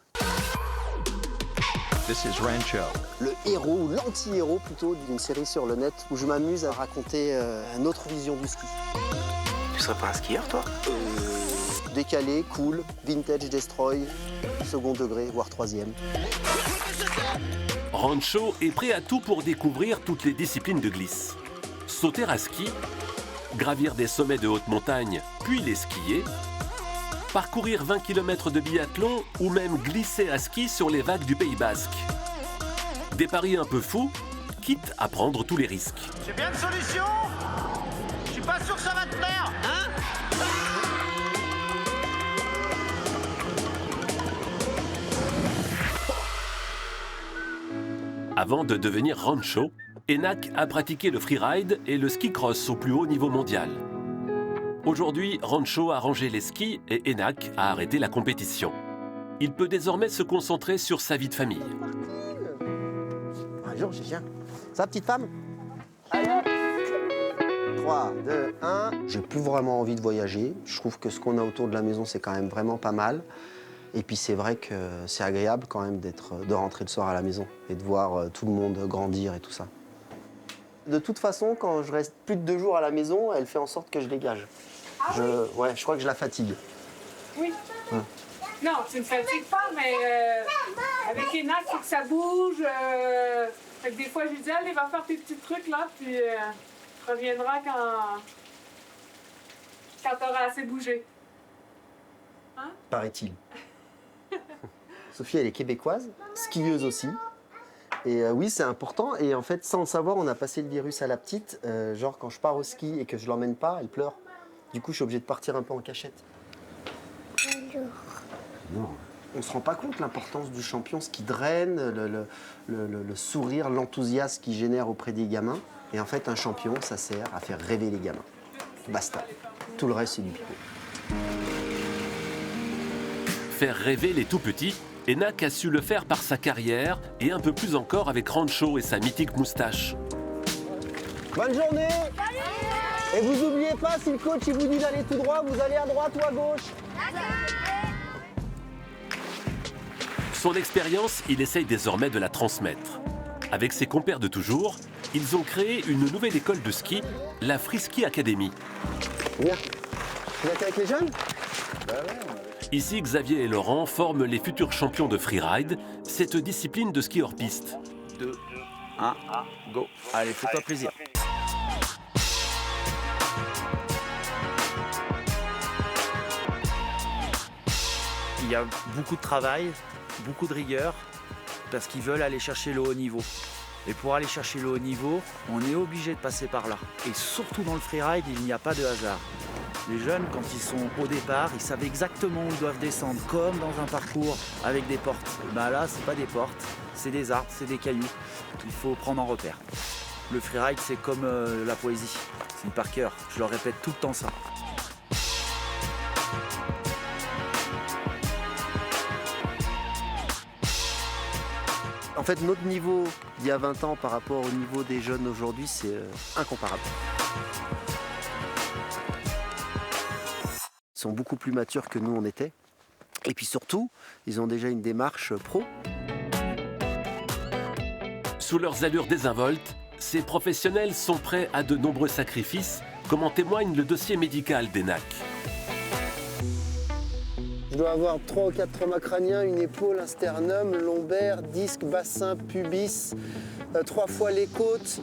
This is Rancho. Le héros, ou l'anti-héros plutôt, d'une série sur le net où je m'amuse à raconter une autre vision du ski. Tu serais pas un skieur, toi? Décalé, cool, vintage, destroy, second degré, voire troisième. Rancho est prêt à tout pour découvrir toutes les disciplines de glisse. Sauter à ski, gravir des sommets de haute montagne, puis les skier, parcourir 20 km de biathlon ou même glisser à ski sur les vagues du Pays Basque. Des paris un peu fous, quitte à prendre tous les risques. J'ai bien une solution. Je suis pas sûr que ça va te plaire, hein? Avant de devenir Rancho, Enak a pratiqué le freeride et le ski cross au plus haut niveau mondial. Aujourd'hui, Rancho a rangé les skis et Enak a arrêté la compétition. Il peut désormais se concentrer sur sa vie de famille. Bonjour, j'ai viens. Ça, petite femme? Allez, hop. 3, 2, 1. J'ai plus vraiment envie de voyager. Je trouve que ce qu'on a autour de la maison, c'est quand même vraiment pas mal. Et puis c'est vrai que c'est agréable quand même de rentrer le soir à la maison et de voir tout le monde grandir et tout ça. De toute façon, quand je reste plus de 2 jours à la maison, elle fait en sorte que je dégage. Ouais, je crois que je la fatigue. Oui. Ouais. Non, tu ne fatigues pas, mais avec Enak, il faut que ça bouge. Fait que des fois, je lui dis, allez, va faire tes petits trucs là, puis tu reviendras quand t'auras assez bougé. Hein? Paraît-il. Sophie, elle est québécoise, skieuse aussi. Et oui, c'est important. Et en fait, sans le savoir, on a passé le virus à la petite. Genre, quand je pars au ski et que je l'emmène pas, elle pleure. Du coup, je suis obligé de partir un peu en cachette. Non. On se rend pas compte l'importance du champion, ce qui draine, le sourire, l'enthousiasme qu'il génère auprès des gamins. Et en fait, un champion, ça sert à faire rêver les gamins. Basta. Tout le reste, c'est du pipeau. Faire rêver les tout-petits, Enak a su le faire par sa carrière et un peu plus encore avec Rancho et sa mythique moustache. Bonne journée! Et vous n'oubliez pas, si le coach il vous dit d'aller tout droit, vous allez à droite ou à gauche. Son expérience, il essaye désormais de la transmettre. Avec ses compères de toujours, ils ont créé une nouvelle école de ski, la Free Ski Academy. Bien. Vous êtes avec les jeunes? Ici, Xavier et Laurent forment les futurs champions de freeride, cette discipline de ski hors piste. 2, 1, go. Allez, fais-toi plaisir. Il y a beaucoup de travail, beaucoup de rigueur, parce qu'ils veulent aller chercher le haut niveau. Et pour aller chercher le haut niveau, on est obligé de passer par là. Et surtout dans le freeride, il n'y a pas de hasard. Les jeunes, quand ils sont au départ, ils savent exactement où ils doivent descendre, comme dans un parcours avec des portes. Ben là, c'est pas des portes, c'est des arbres, c'est des cailloux. Il faut prendre en repère. Le freeride, c'est comme la poésie. C'est par cœur. Je leur répète tout le temps ça. En fait, notre niveau il y a 20 ans par rapport au niveau des jeunes aujourd'hui, c'est incomparable. Ils sont beaucoup plus matures que nous on était. Et puis surtout, ils ont déjà une démarche pro. Sous leurs allures désinvoltes, ces professionnels sont prêts à de nombreux sacrifices, comme en témoigne le dossier médical d'Enac. Je dois avoir 3 ou 4 traumas crâniens, une épaule, un sternum, lombaire, disque, bassin, pubis, 3 fois les côtes,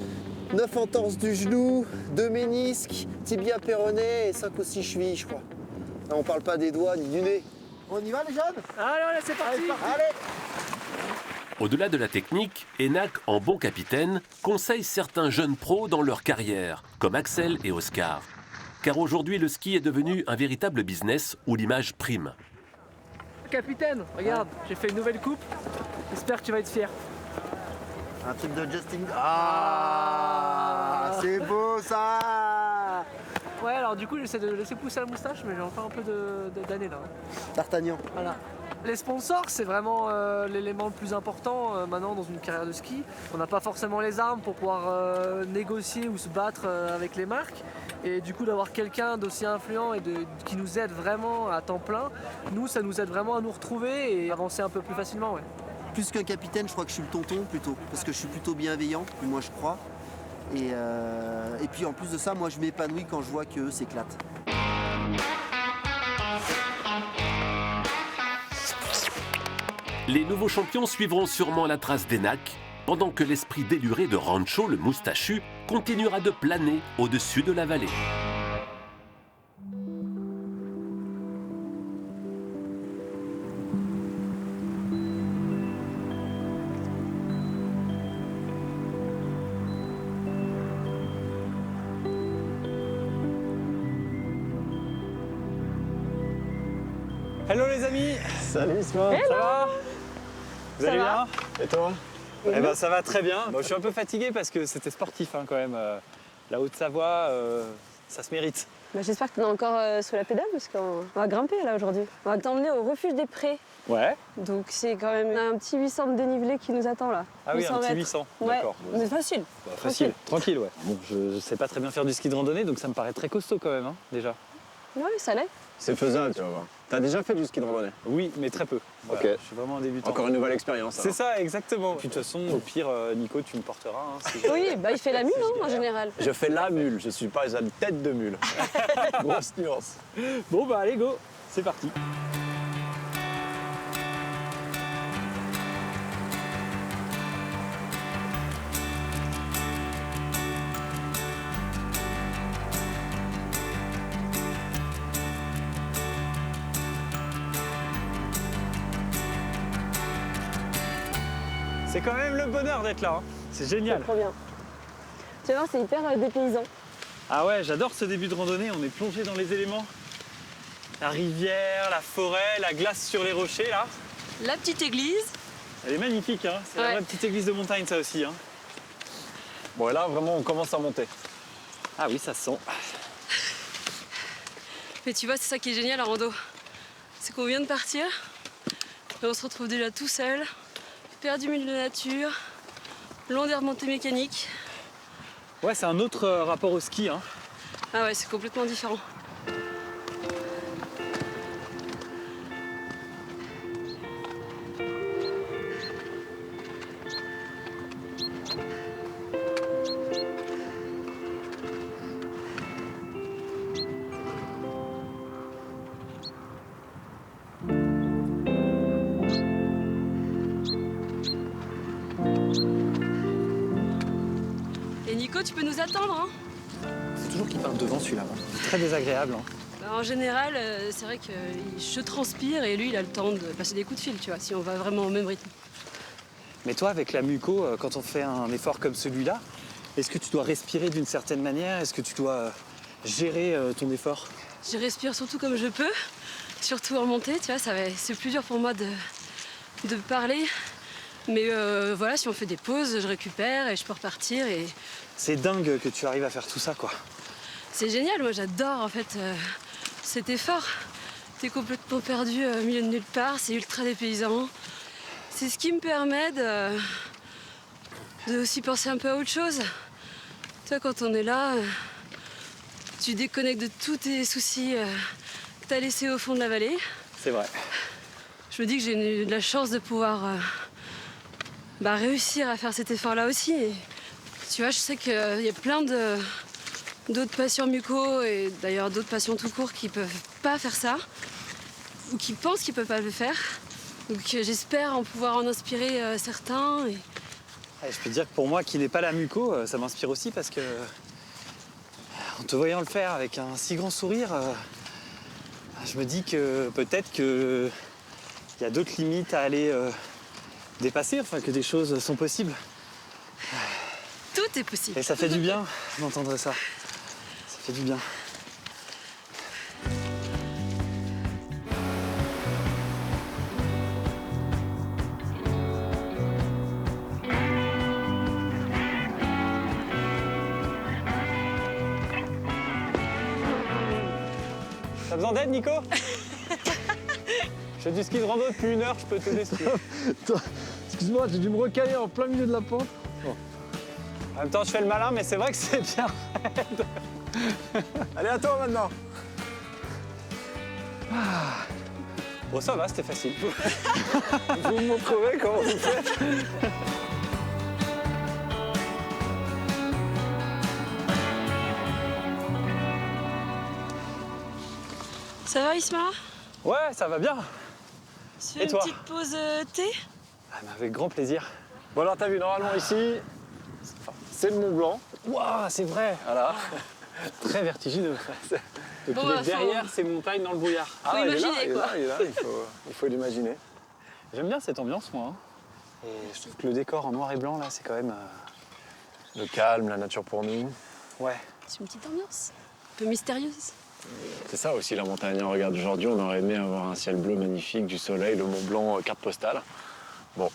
9 entorses du genou, 2 ménisques, tibia péroné et 5 ou 6 chevilles, je crois. Là, on parle pas des doigts ni du nez. On y va les jeunes? Allez, c'est parti. Allez. Au-delà de la technique, Enac, en bon capitaine, conseille certains jeunes pros dans leur carrière, comme Axel et Oscar. Car aujourd'hui, le ski est devenu un véritable business où l'image prime. Capitaine, regarde, j'ai fait une nouvelle coupe. J'espère que tu vas être fier. Un truc de Justin. Ah, c'est beau ça. Ouais, alors du coup, j'essaie de laisser pousser la moustache, mais j'ai encore un peu d'années là. D'Artagnan. Voilà. Les sponsors, c'est vraiment l'élément le plus important maintenant dans une carrière de ski. On n'a pas forcément les armes pour pouvoir négocier ou se battre avec les marques. Et du coup, d'avoir quelqu'un d'aussi influent et qui nous aide vraiment à temps plein, nous, ça nous aide vraiment à nous retrouver et avancer un peu plus facilement. Ouais. Plus qu'un capitaine, je crois que je suis le tonton plutôt, parce que je suis plutôt bienveillant, moi je crois. Et puis en plus de ça, moi je m'épanouis quand je vois qu'eux s'éclatent. Les nouveaux champions suivront sûrement la trace d'Enac, pendant que l'esprit déluré de Rancho, le moustachu, continuera de planer au-dessus de la vallée. Hello les amis. Salut Isma. Ça va? Vous allez bien? Et toi? Eh ben ça va très bien. Bon, je suis un peu fatigué parce que c'était sportif hein, quand même. La Haute-Savoie, ça se mérite. Bah, j'espère que tu es encore sous la pédale parce qu'on va grimper là aujourd'hui. On va t'emmener au refuge des Prés. Ouais. Donc c'est quand même un petit 800 de dénivelé qui nous attend là. Ah oui, 800 un petit mètres. 800. Ouais, D'accord. mais facile. Bah, facile, tranquille, ouais. Bon, je sais pas très bien faire du ski de randonnée, donc ça me paraît très costaud quand même, hein, déjà. Ouais, ça l'est. C'est faisable, tu vas voir. T'as déjà fait du ski de randonnée? Oui, mais très peu. Voilà, Ok. Je suis vraiment un débutant. Encore une nouvelle expérience. C'est ça, exactement. Puis de toute façon, au pire, Nico, tu me porteras. Hein, si Oui, bah il fait la mule hein, en général. Je fais la mule, je suis pas une tête de mule. Grosse nuance. Bon bah allez, go, c'est parti. C'est quand même le bonheur d'être là, hein. C'est génial. C'est trop bien. Tu vas voir, c'est hyper dépaysant. Ah ouais, j'adore ce début de randonnée, on est plongé dans les éléments. La rivière, la forêt, la glace sur les rochers là. La petite église. Elle est magnifique, hein. C'est la vraie petite église de montagne ça aussi. Hein. Bon et là vraiment on commence à monter. Ah oui, ça se sent. Mais tu vois, c'est ça qui est génial à rando. C'est qu'on vient de partir et on se retrouve déjà tout seul, perdu au milieu de la nature, long des remontées mécaniques. Ouais, c'est un autre rapport au ski. Hein. Ah ouais, c'est complètement différent. Et Nico, tu peux nous attendre, hein? C'est toujours qu'il part devant celui-là. Hein. C'est très désagréable. Hein. Bah, en général, c'est vrai que je transpire et lui, il a le temps de passer des coups de fil, tu vois, si on va vraiment au même rythme. Mais toi, avec la muco, quand on fait un effort comme celui-là, est-ce que tu dois respirer d'une certaine manière? Est-ce que tu dois gérer ton effort? Je respire surtout comme je peux, surtout en montée, tu vois, c'est plus dur pour moi de parler. Mais voilà, si on fait des pauses, je récupère et je peux repartir. Et... C'est dingue que tu arrives à faire tout ça, quoi. C'est génial, moi j'adore en fait cet effort. T'es complètement perdu au milieu de nulle part, c'est ultra dépaysant. C'est ce qui me permet de aussi penser un peu à autre chose. Toi, quand on est là, tu déconnectes de tous tes soucis que t'as laissés au fond de la vallée. C'est vrai. je me dis que j'ai eu de la chance de pouvoir réussir à faire cet effort-là aussi. Et, tu vois, je sais qu'il y a plein d'autres patients muco et d'ailleurs d'autres patients tout court qui peuvent pas faire ça ou qui pensent qu'ils peuvent pas le faire. Donc j'espère pouvoir en inspirer certains. Et... Je peux te dire que pour moi, qui n'ai pas la muco, ça m'inspire aussi parce que en te voyant le faire avec un si grand sourire, je me dis que peut-être qu'il y a d'autres limites à aller dépasser, enfin que des choses sont possibles. Tout est possible. Et ça fait du bien d'entendre ça. Ça fait du bien. T'as besoin d'aide, Nico? Je fais du ski de rando depuis 1 heure, je peux t'aider si tu veux. Excuse-moi, j'ai dû me recaler en plein milieu de la pente. Bon. En même temps, je fais le malin, mais c'est vrai que c'est bien raide. Allez, à toi maintenant. Bon, ça va, c'était facile. Vous me montrerez comment vous faites. Ça va, Isma? Ouais, ça va bien. Tu fais une petite pause thé? Avec grand plaisir. Bon alors, t'as vu, normalement ici, c'est le Mont Blanc. Waouh, c'est vrai. Voilà. Très vertigineux. Donc il est derrière ces montagnes dans le brouillard. Faut imaginer, il est quoi. là, il faut l'imaginer. J'aime bien cette ambiance, moi. Et je trouve que le décor en noir et blanc, là, c'est quand même... Le calme, la nature pour nous. Ouais. C'est une petite ambiance, un peu mystérieuse. C'est ça aussi la montagne. Regarde, aujourd'hui, on aurait aimé avoir un ciel bleu magnifique, du soleil, le Mont Blanc, carte postale. Bon,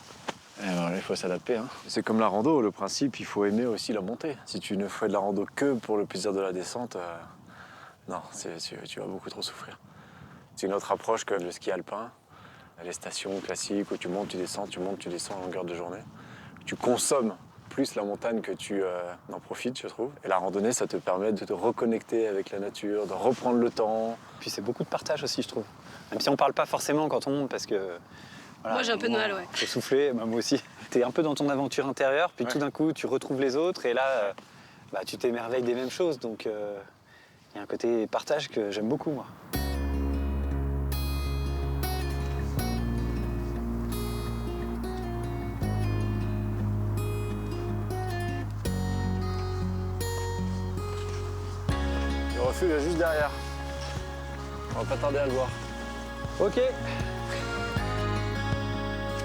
voilà, il faut s'adapter. Hein. C'est comme la rando, le principe, il faut aimer aussi la montée. Si tu ne fais de la rando que pour le plaisir de la descente, non, tu vas beaucoup trop souffrir. C'est une autre approche que le ski alpin, les stations classiques où tu montes, tu descends en longueur de journée. Tu consommes plus la montagne que tu en profites, je trouve. Et la randonnée, ça te permet de te reconnecter avec la nature, de reprendre le temps. Puis c'est beaucoup de partage aussi, je trouve. Même si on parle pas forcément quand on monte, parce que... Voilà, moi, j'ai un peu de mal, ouais. Faut souffler, moi aussi. T'es un peu dans ton aventure intérieure, puis tout d'un coup, tu retrouves les autres, et là, tu t'émerveilles des mêmes choses. Donc, il y a un côté partage que j'aime beaucoup, moi. Le refuge est juste derrière. On va pas tarder à le voir. Ok.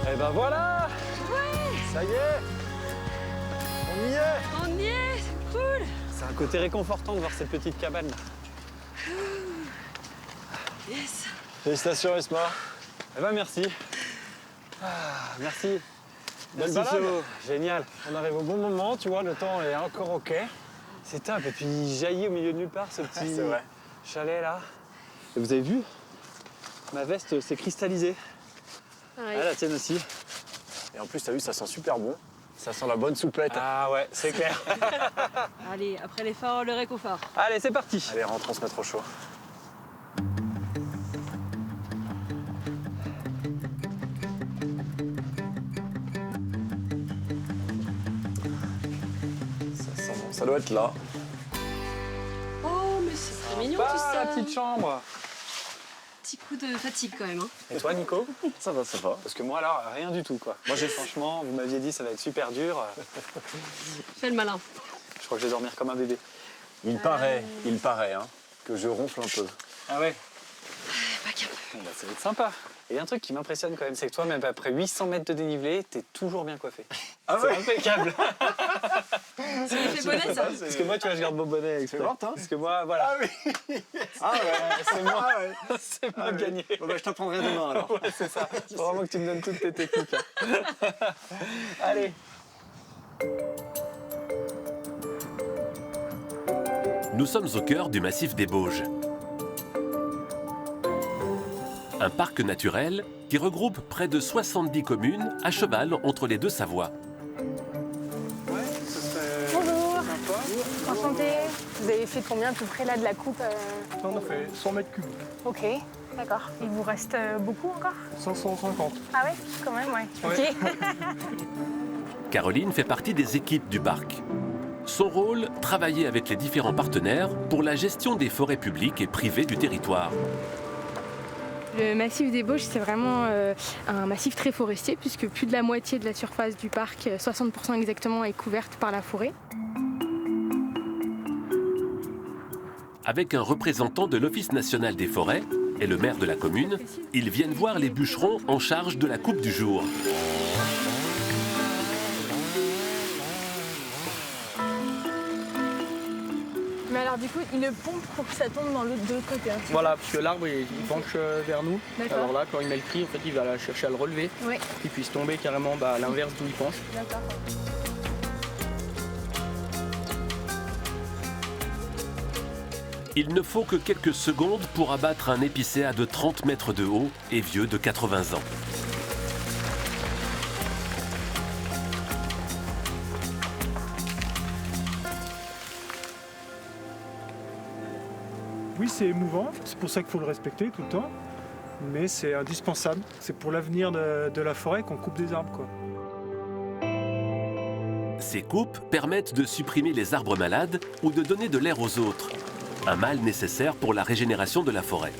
Et ben voilà. Ouais. Ça y est. On y est. On y est, c'est cool. C'est un côté réconfortant de voir cette petite cabane là. Yes. Félicitations, Esma. Eh ben merci. Merci. Belle balade. Génial. On arrive au bon moment, tu vois, le temps est encore ok. C'est top. Et puis il jaillit au milieu de nulle part ce petit chalet là. Et vous avez vu? Ma veste s'est cristallisée. Ouais. Ah, la tienne aussi. Et en plus, t'as vu, ça sent super bon. Ça sent la bonne souplette. Ah ouais, c'est clair. Allez, après l'effort, le réconfort. Allez, c'est parti. Allez, rentrons se mettre au chaud. Ça sent bon. Ça doit être là. Oh, mais c'est très mignon tout ça. La petite chambre. Petit coup de fatigue quand même. Hein. Et toi, Nico? Ça va, ça va. Parce que moi, là, rien du tout, quoi. Moi, franchement, vous m'aviez dit ça va être super dur. Fais le malin. Je crois que je vais dormir comme un bébé. Il paraît, hein, que je ronfle un peu. Ah ouais? Pas cap. Bah, ça va être sympa. Et il y a un truc qui m'impressionne quand même, c'est que toi, même après 800 mètres de dénivelé, t'es toujours bien coiffé. Ah c'est ouais? impeccable. C'est l'effet bonnet, ça. Parce que moi, tu vois, je garde mon bonnet avec toi. Hein. Parce que moi, voilà. Ah oui. Ah ouais, c'est moi. Ah ouais. C'est moi gagné. Bon, bah, je t'apprendrai demain alors. Ouais, c'est ça. Faut vraiment que tu me donnes toutes tes techniques. Hein. Allez. Nous sommes au cœur du massif des Bauges. Un parc naturel qui regroupe près de 70 communes à cheval entre les deux Savoies. Bonjour. Enchantée. Vous avez fait combien à peu près là de la coupe On a fait 100 mètres cubes. Ok, d'accord. Il vous reste beaucoup encore 550. Ah ouais, quand même, ouais. Ouais. Ok. Caroline fait partie des équipes du parc. Son rôle, travailler avec les différents partenaires pour la gestion des forêts publiques et privées du territoire. Le massif des Bauges, c'est vraiment un massif très forestier puisque plus de la moitié de la surface du parc, 60% exactement, est couverte par la forêt. Avec un représentant de l'Office national des forêts et le maire de la commune, ils viennent voir les bûcherons en charge de la coupe du jour. Mais alors du coup, il le pompe pour que ça tombe dans l'autre de l'autre côté. Hein. Voilà, parce que l'arbre il penche vers nous. D'accord. Alors là, quand il met le cri, en fait, il va chercher à le relever. Oui. Qu'il puisse tomber carrément à l'inverse d'où il penche. D'accord. Il ne faut que quelques secondes pour abattre un épicéa de 30 mètres de haut et vieux de 80 ans. Oui, c'est émouvant, c'est pour ça qu'il faut le respecter tout le temps, mais c'est indispensable. C'est pour l'avenir de la forêt qu'on coupe des arbres, quoi. Ces coupes permettent de supprimer les arbres malades ou de donner de l'air aux autres. Un mal nécessaire pour la régénération de la forêt.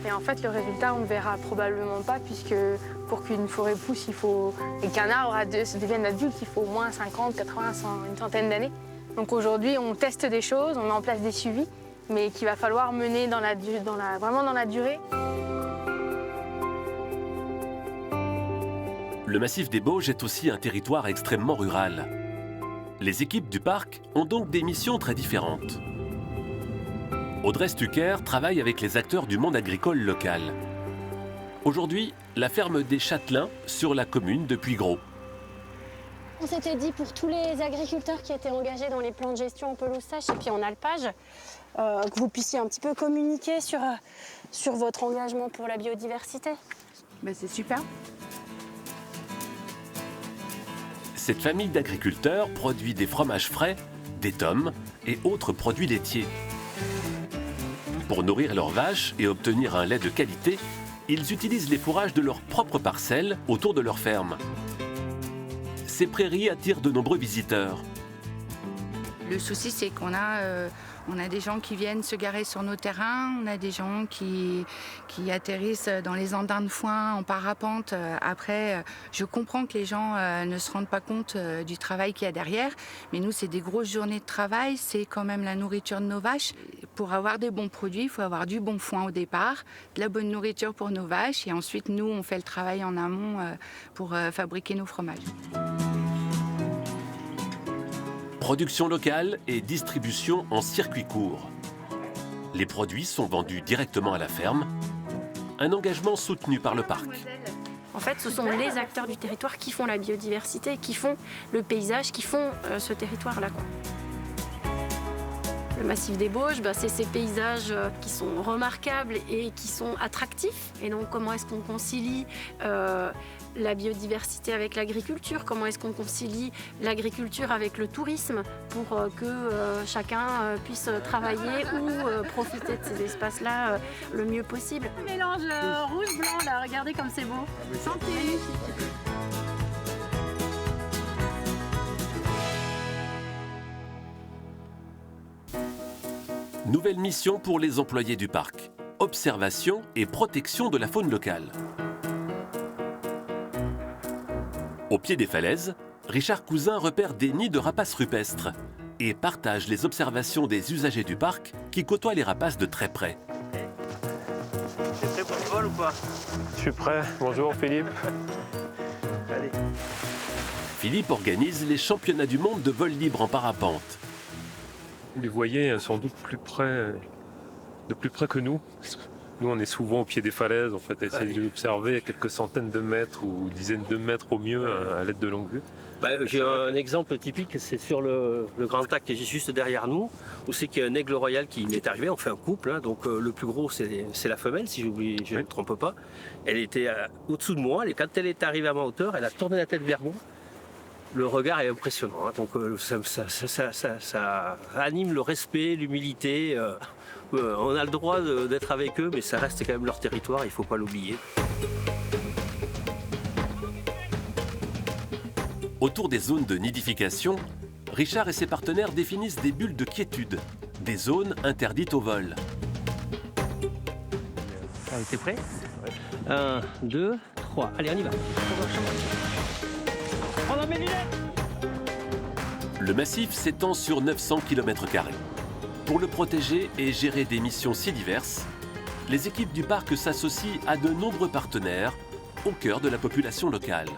Et en fait, le résultat, on ne verra probablement pas, puisque pour qu'une forêt pousse, et qu'un arbre devienne adulte, il faut au moins 50, 80, 100, une centaine d'années. Donc aujourd'hui, on teste des choses, on met en place des suivis, mais qu'il va falloir mener vraiment dans la durée. Le massif des Bauges est aussi un territoire extrêmement rural. Les équipes du parc ont donc des missions très différentes. Audrey Stucker travaille avec les acteurs du monde agricole local. Aujourd'hui, la ferme des Châtelains sur la commune de Puygros. On s'était dit pour tous les agriculteurs qui étaient engagés dans les plans de gestion en pelouse sèche et puis en alpage, que vous puissiez un petit peu communiquer sur votre engagement pour la biodiversité. Ben, c'est super. Cette famille d'agriculteurs produit des fromages frais, des tomes et autres produits laitiers. Pour nourrir leurs vaches et obtenir un lait de qualité, ils utilisent les fourrages de leurs propres parcelles autour de leur ferme. Ces prairies attirent de nombreux visiteurs. Le souci, c'est qu'on a des gens qui viennent se garer sur nos terrains, on a des gens qui atterrissent dans les andins de foin en parapente. Après, je comprends que les gens ne se rendent pas compte du travail qu'il y a derrière, mais nous, c'est des grosses journées de travail, c'est quand même la nourriture de nos vaches. Pour avoir des bons produits, il faut avoir du bon foin au départ, de la bonne nourriture pour nos vaches, et ensuite, nous, on fait le travail en amont pour fabriquer nos fromages. Production locale et distribution en circuit court. Les produits sont vendus directement à la ferme. Un engagement soutenu par le parc. En fait, ce sont les acteurs du territoire qui font la biodiversité, qui font le paysage, qui font ce territoire-là. Le massif des Bauges, c'est ces paysages qui sont remarquables et qui sont attractifs. Et donc, comment est-ce qu'on concilie la biodiversité avec l'agriculture? Comment est-ce qu'on concilie l'agriculture avec le tourisme pour que chacun puisse travailler ou profiter de ces espaces-là le mieux possible? Le mélange rouge-blanc, là, regardez comme c'est beau. Santé! Nouvelle mission pour les employés du parc. Observation et protection de la faune locale. Au pied des falaises, Richard Cousin repère des nids de rapaces rupestres et partage les observations des usagers du parc qui côtoient les rapaces de très près. T'es prêt pour le vol ou pas? Je suis prêt. Bonjour Philippe. Allez. Philippe organise les championnats du monde de vol libre en parapente. Vous les voyez sans doute de plus près que nous. Nous, on est souvent au pied des falaises, en fait, à essayer de l'observer à quelques centaines de mètres ou dizaines de mètres au mieux à l'aide de longue vue. J'ai un exemple typique, c'est sur le grand lac qui est juste derrière nous, où c'est qu'il y a un aigle royal qui m'est arrivé, on fait un couple, hein, donc le plus gros c'est la femelle, si je ne me trompe pas. Elle était au-dessous de moi, et quand elle est arrivée à ma hauteur, elle a tourné la tête vers moi, Le regard est impressionnant, hein. Donc ça anime le respect, l'humilité. On a le droit d'être avec eux, mais ça reste quand même leur territoire, il ne faut pas l'oublier. Autour des zones de nidification, Richard et ses partenaires définissent des bulles de quiétude, des zones interdites au vol. T'es prêt? 1, 2, 3. Allez, on y va. On met les lunettes. Le massif s'étend sur 900 km². Pour le protéger et gérer des missions si diverses, les équipes du parc s'associent à de nombreux partenaires au cœur de la population locale.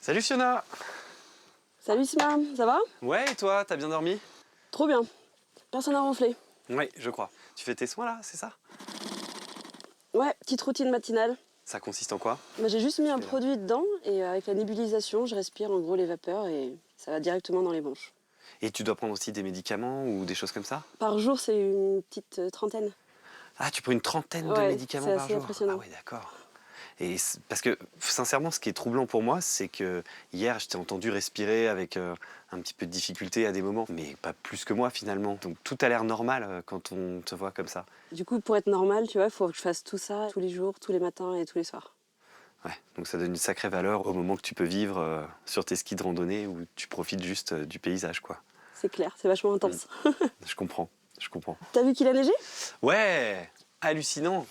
Salut Fiona! Salut Sima, ça va? Ouais, et toi, t'as bien dormi? Trop bien. Personne n'a ronflé. Ouais, je crois. Tu fais tes soins là, c'est ça? Ouais, petite routine matinale. Ça consiste en quoi? J'ai juste mis un produit dedans et avec la nébulisation, je respire en gros les vapeurs et ça va directement dans les bronches. Et tu dois prendre aussi des médicaments ou des choses comme ça? Par jour, c'est une petite trentaine. Ah, tu prends une trentaine de médicaments par jour? C'est assez impressionnant. Ah oui, d'accord. Et parce que, sincèrement, ce qui est troublant pour moi, c'est que hier, je t'ai entendu respirer avec un petit peu de difficulté à des moments, mais pas plus que moi finalement. Donc tout a l'air normal quand on te voit comme ça. Du coup, pour être normal, tu vois, il faut que je fasse tout ça tous les jours, tous les matins et tous les soirs. Ouais, donc ça donne une sacrée valeur au moment que tu peux vivre sur tes skis de randonnée où tu profites juste du paysage, quoi. C'est clair, c'est vachement intense. Je comprends, je comprends. T'as vu qu'il a neigé? Ouais, hallucinant.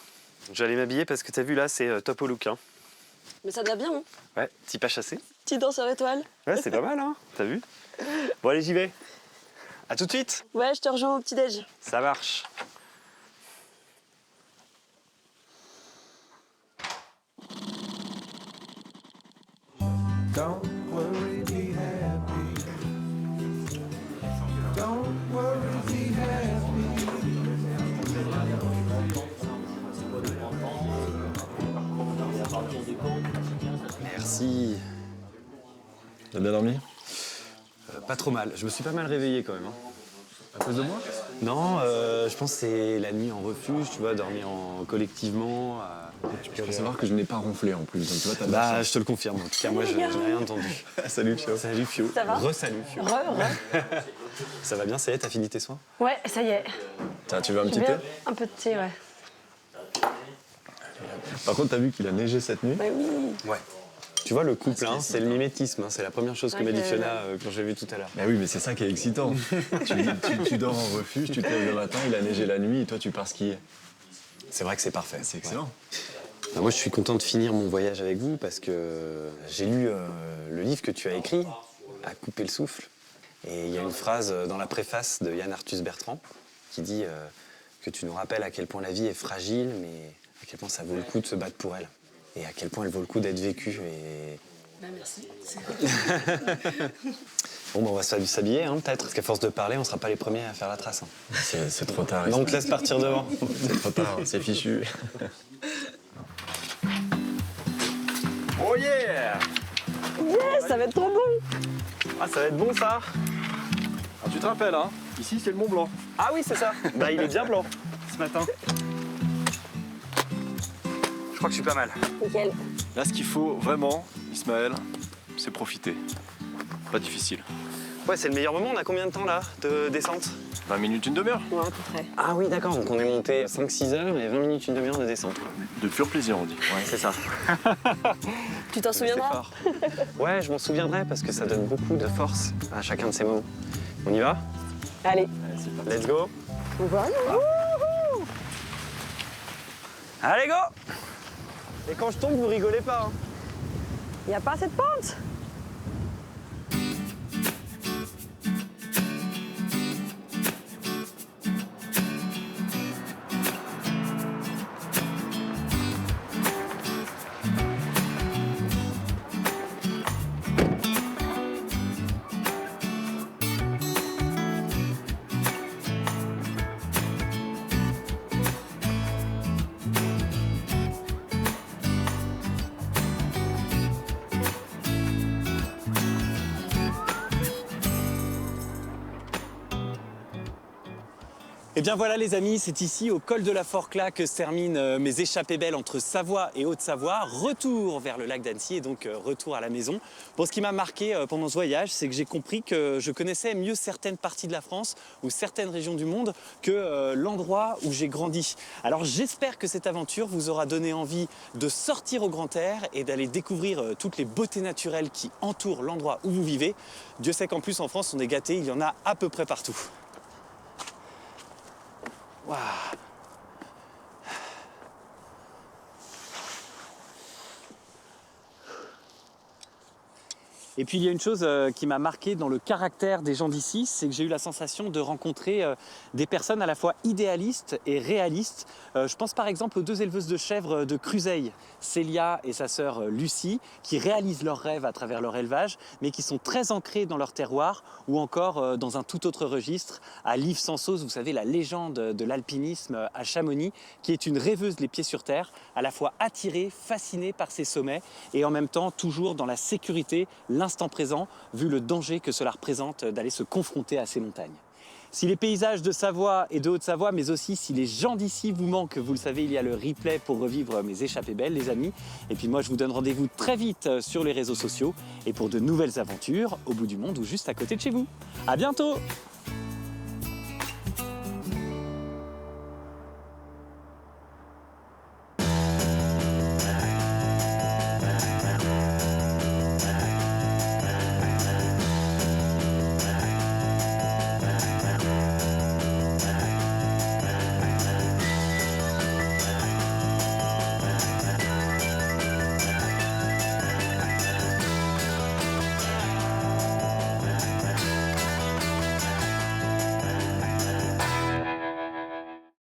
J'allais m'habiller parce que t'as vu là, c'est top au look. Hein. Mais ça te va bien, hein? Ouais, petit pas chassé. Petit danseur étoile. Ouais, c'est pas mal, hein, t'as vu? Bon, allez, j'y vais. À tout de suite. Ouais, je te rejoins au petit-déj. Ça marche. Don't worry, be happy. Don't worry, be happy. Merci. T'as bien dormi? Pas trop mal. Je me suis pas mal réveillé quand même. Hein. À cause de moi? Non, je pense que c'est la nuit en refuge, tu vois, dormir collectivement. Tu peux savoir que je n'ai pas ronflé en plus. Donc, tu vois, bah, je te le confirme. En tout cas, moi, je n'ai rien entendu. Salut Fio. Salut Fio. Ça va? Re-salut Fio. Ça va bien, ça y est, t'as fini tes soins? Ouais, ça y est. Tiens, tu veux un petit thé? Un peu de thé, ouais. Par contre, t'as vu qu'il a neigé cette nuit? Bah oui. Ouais. Tu vois, le couple, hein, c'est le mimétisme. Hein, c'est la première chose que m'a dit Fiona quand j'ai vu tout à l'heure. Bah oui, mais c'est ça qui est excitant. tu dors en refuge, tu te lèves le matin, il a neigé la nuit et toi, tu pars skier. C'est vrai que c'est parfait. C'est excellent. Bah, moi, je suis content de finir mon voyage avec vous parce que j'ai lu le livre que tu as écrit, À couper le souffle. Et il y a une phrase dans la préface de Yann Arthus Bertrand qui dit que tu nous rappelles à quel point la vie est fragile, mais à quel point ça vaut le coup de se battre pour elle. Et à quel point elle vaut le coup d'être vécue. Et... Bah merci. Bon, bah, on va s'habiller, hein, peut-être. Parce qu'à force de parler, on sera pas les premiers à faire la trace. Hein. C'est trop tard. Non, on te laisse partir devant. C'est trop tard, c'est fichu. Oh yeah! Yes, ça va être trop bon. Ah, ça va être bon, ça. Ah, tu te rappelles, hein? Ici, c'est le Mont Blanc. Ah oui, c'est ça. Bah, il est bien blanc, ce matin. Je crois que je suis pas mal. Nickel. Là, ce qu'il faut vraiment, Ismaël, c'est profiter. Pas difficile. Ouais, c'est le meilleur moment. On a combien de temps, là, de descente? 20 minutes, une demi-heure. Ouais, à peu près. Ah oui, d'accord. Donc on est monté 5-6 heures et 20 minutes, une demi-heure de descente. De pur plaisir, on dit. Ouais, c'est ça. Tu t'en souviendras? Ouais, je m'en souviendrai parce que ça donne beaucoup de force à chacun de ces moments. On y va? Allez. Let's go. On va. Allez, go! Et quand je tombe, vous rigolez pas. Hein. Y a pas assez de pente? Et bien voilà les amis, c'est ici au col de la Forclaz que se terminent mes échappées belles entre Savoie et Haute-Savoie. Retour vers le lac d'Annecy et donc retour à la maison. Bon, ce qui m'a marqué pendant ce voyage, c'est que j'ai compris que je connaissais mieux certaines parties de la France ou certaines régions du monde que l'endroit où j'ai grandi. Alors j'espère que cette aventure vous aura donné envie de sortir au grand air et d'aller découvrir toutes les beautés naturelles qui entourent l'endroit où vous vivez. Dieu sait qu'en plus en France on est gâtés, il y en a à peu près partout. Wow. Et puis il y a une chose qui m'a marqué dans le caractère des gens d'ici, c'est que j'ai eu la sensation de rencontrer des personnes à la fois idéalistes et réalistes. Je pense par exemple aux 2 éleveuses de chèvres de Cruseilles, Célia et sa sœur Lucie, qui réalisent leurs rêves à travers leur élevage, mais qui sont très ancrés dans leur terroir, ou encore dans un tout autre registre, à Liv Sansos, vous savez, la légende de l'alpinisme à Chamonix, qui est une rêveuse les pieds sur terre, à la fois attirée, fascinée par ces sommets, et en même temps toujours dans la sécurité, l'instant présent, vu le danger que cela représente d'aller se confronter à ces montagnes. Si les paysages de Savoie et de Haute-Savoie, mais aussi si les gens d'ici vous manquent, vous le savez, il y a le replay pour revivre mes échappées belles, les amis. Et puis moi, je vous donne rendez-vous très vite sur les réseaux sociaux et pour de nouvelles aventures au bout du monde ou juste à côté de chez vous. À bientôt!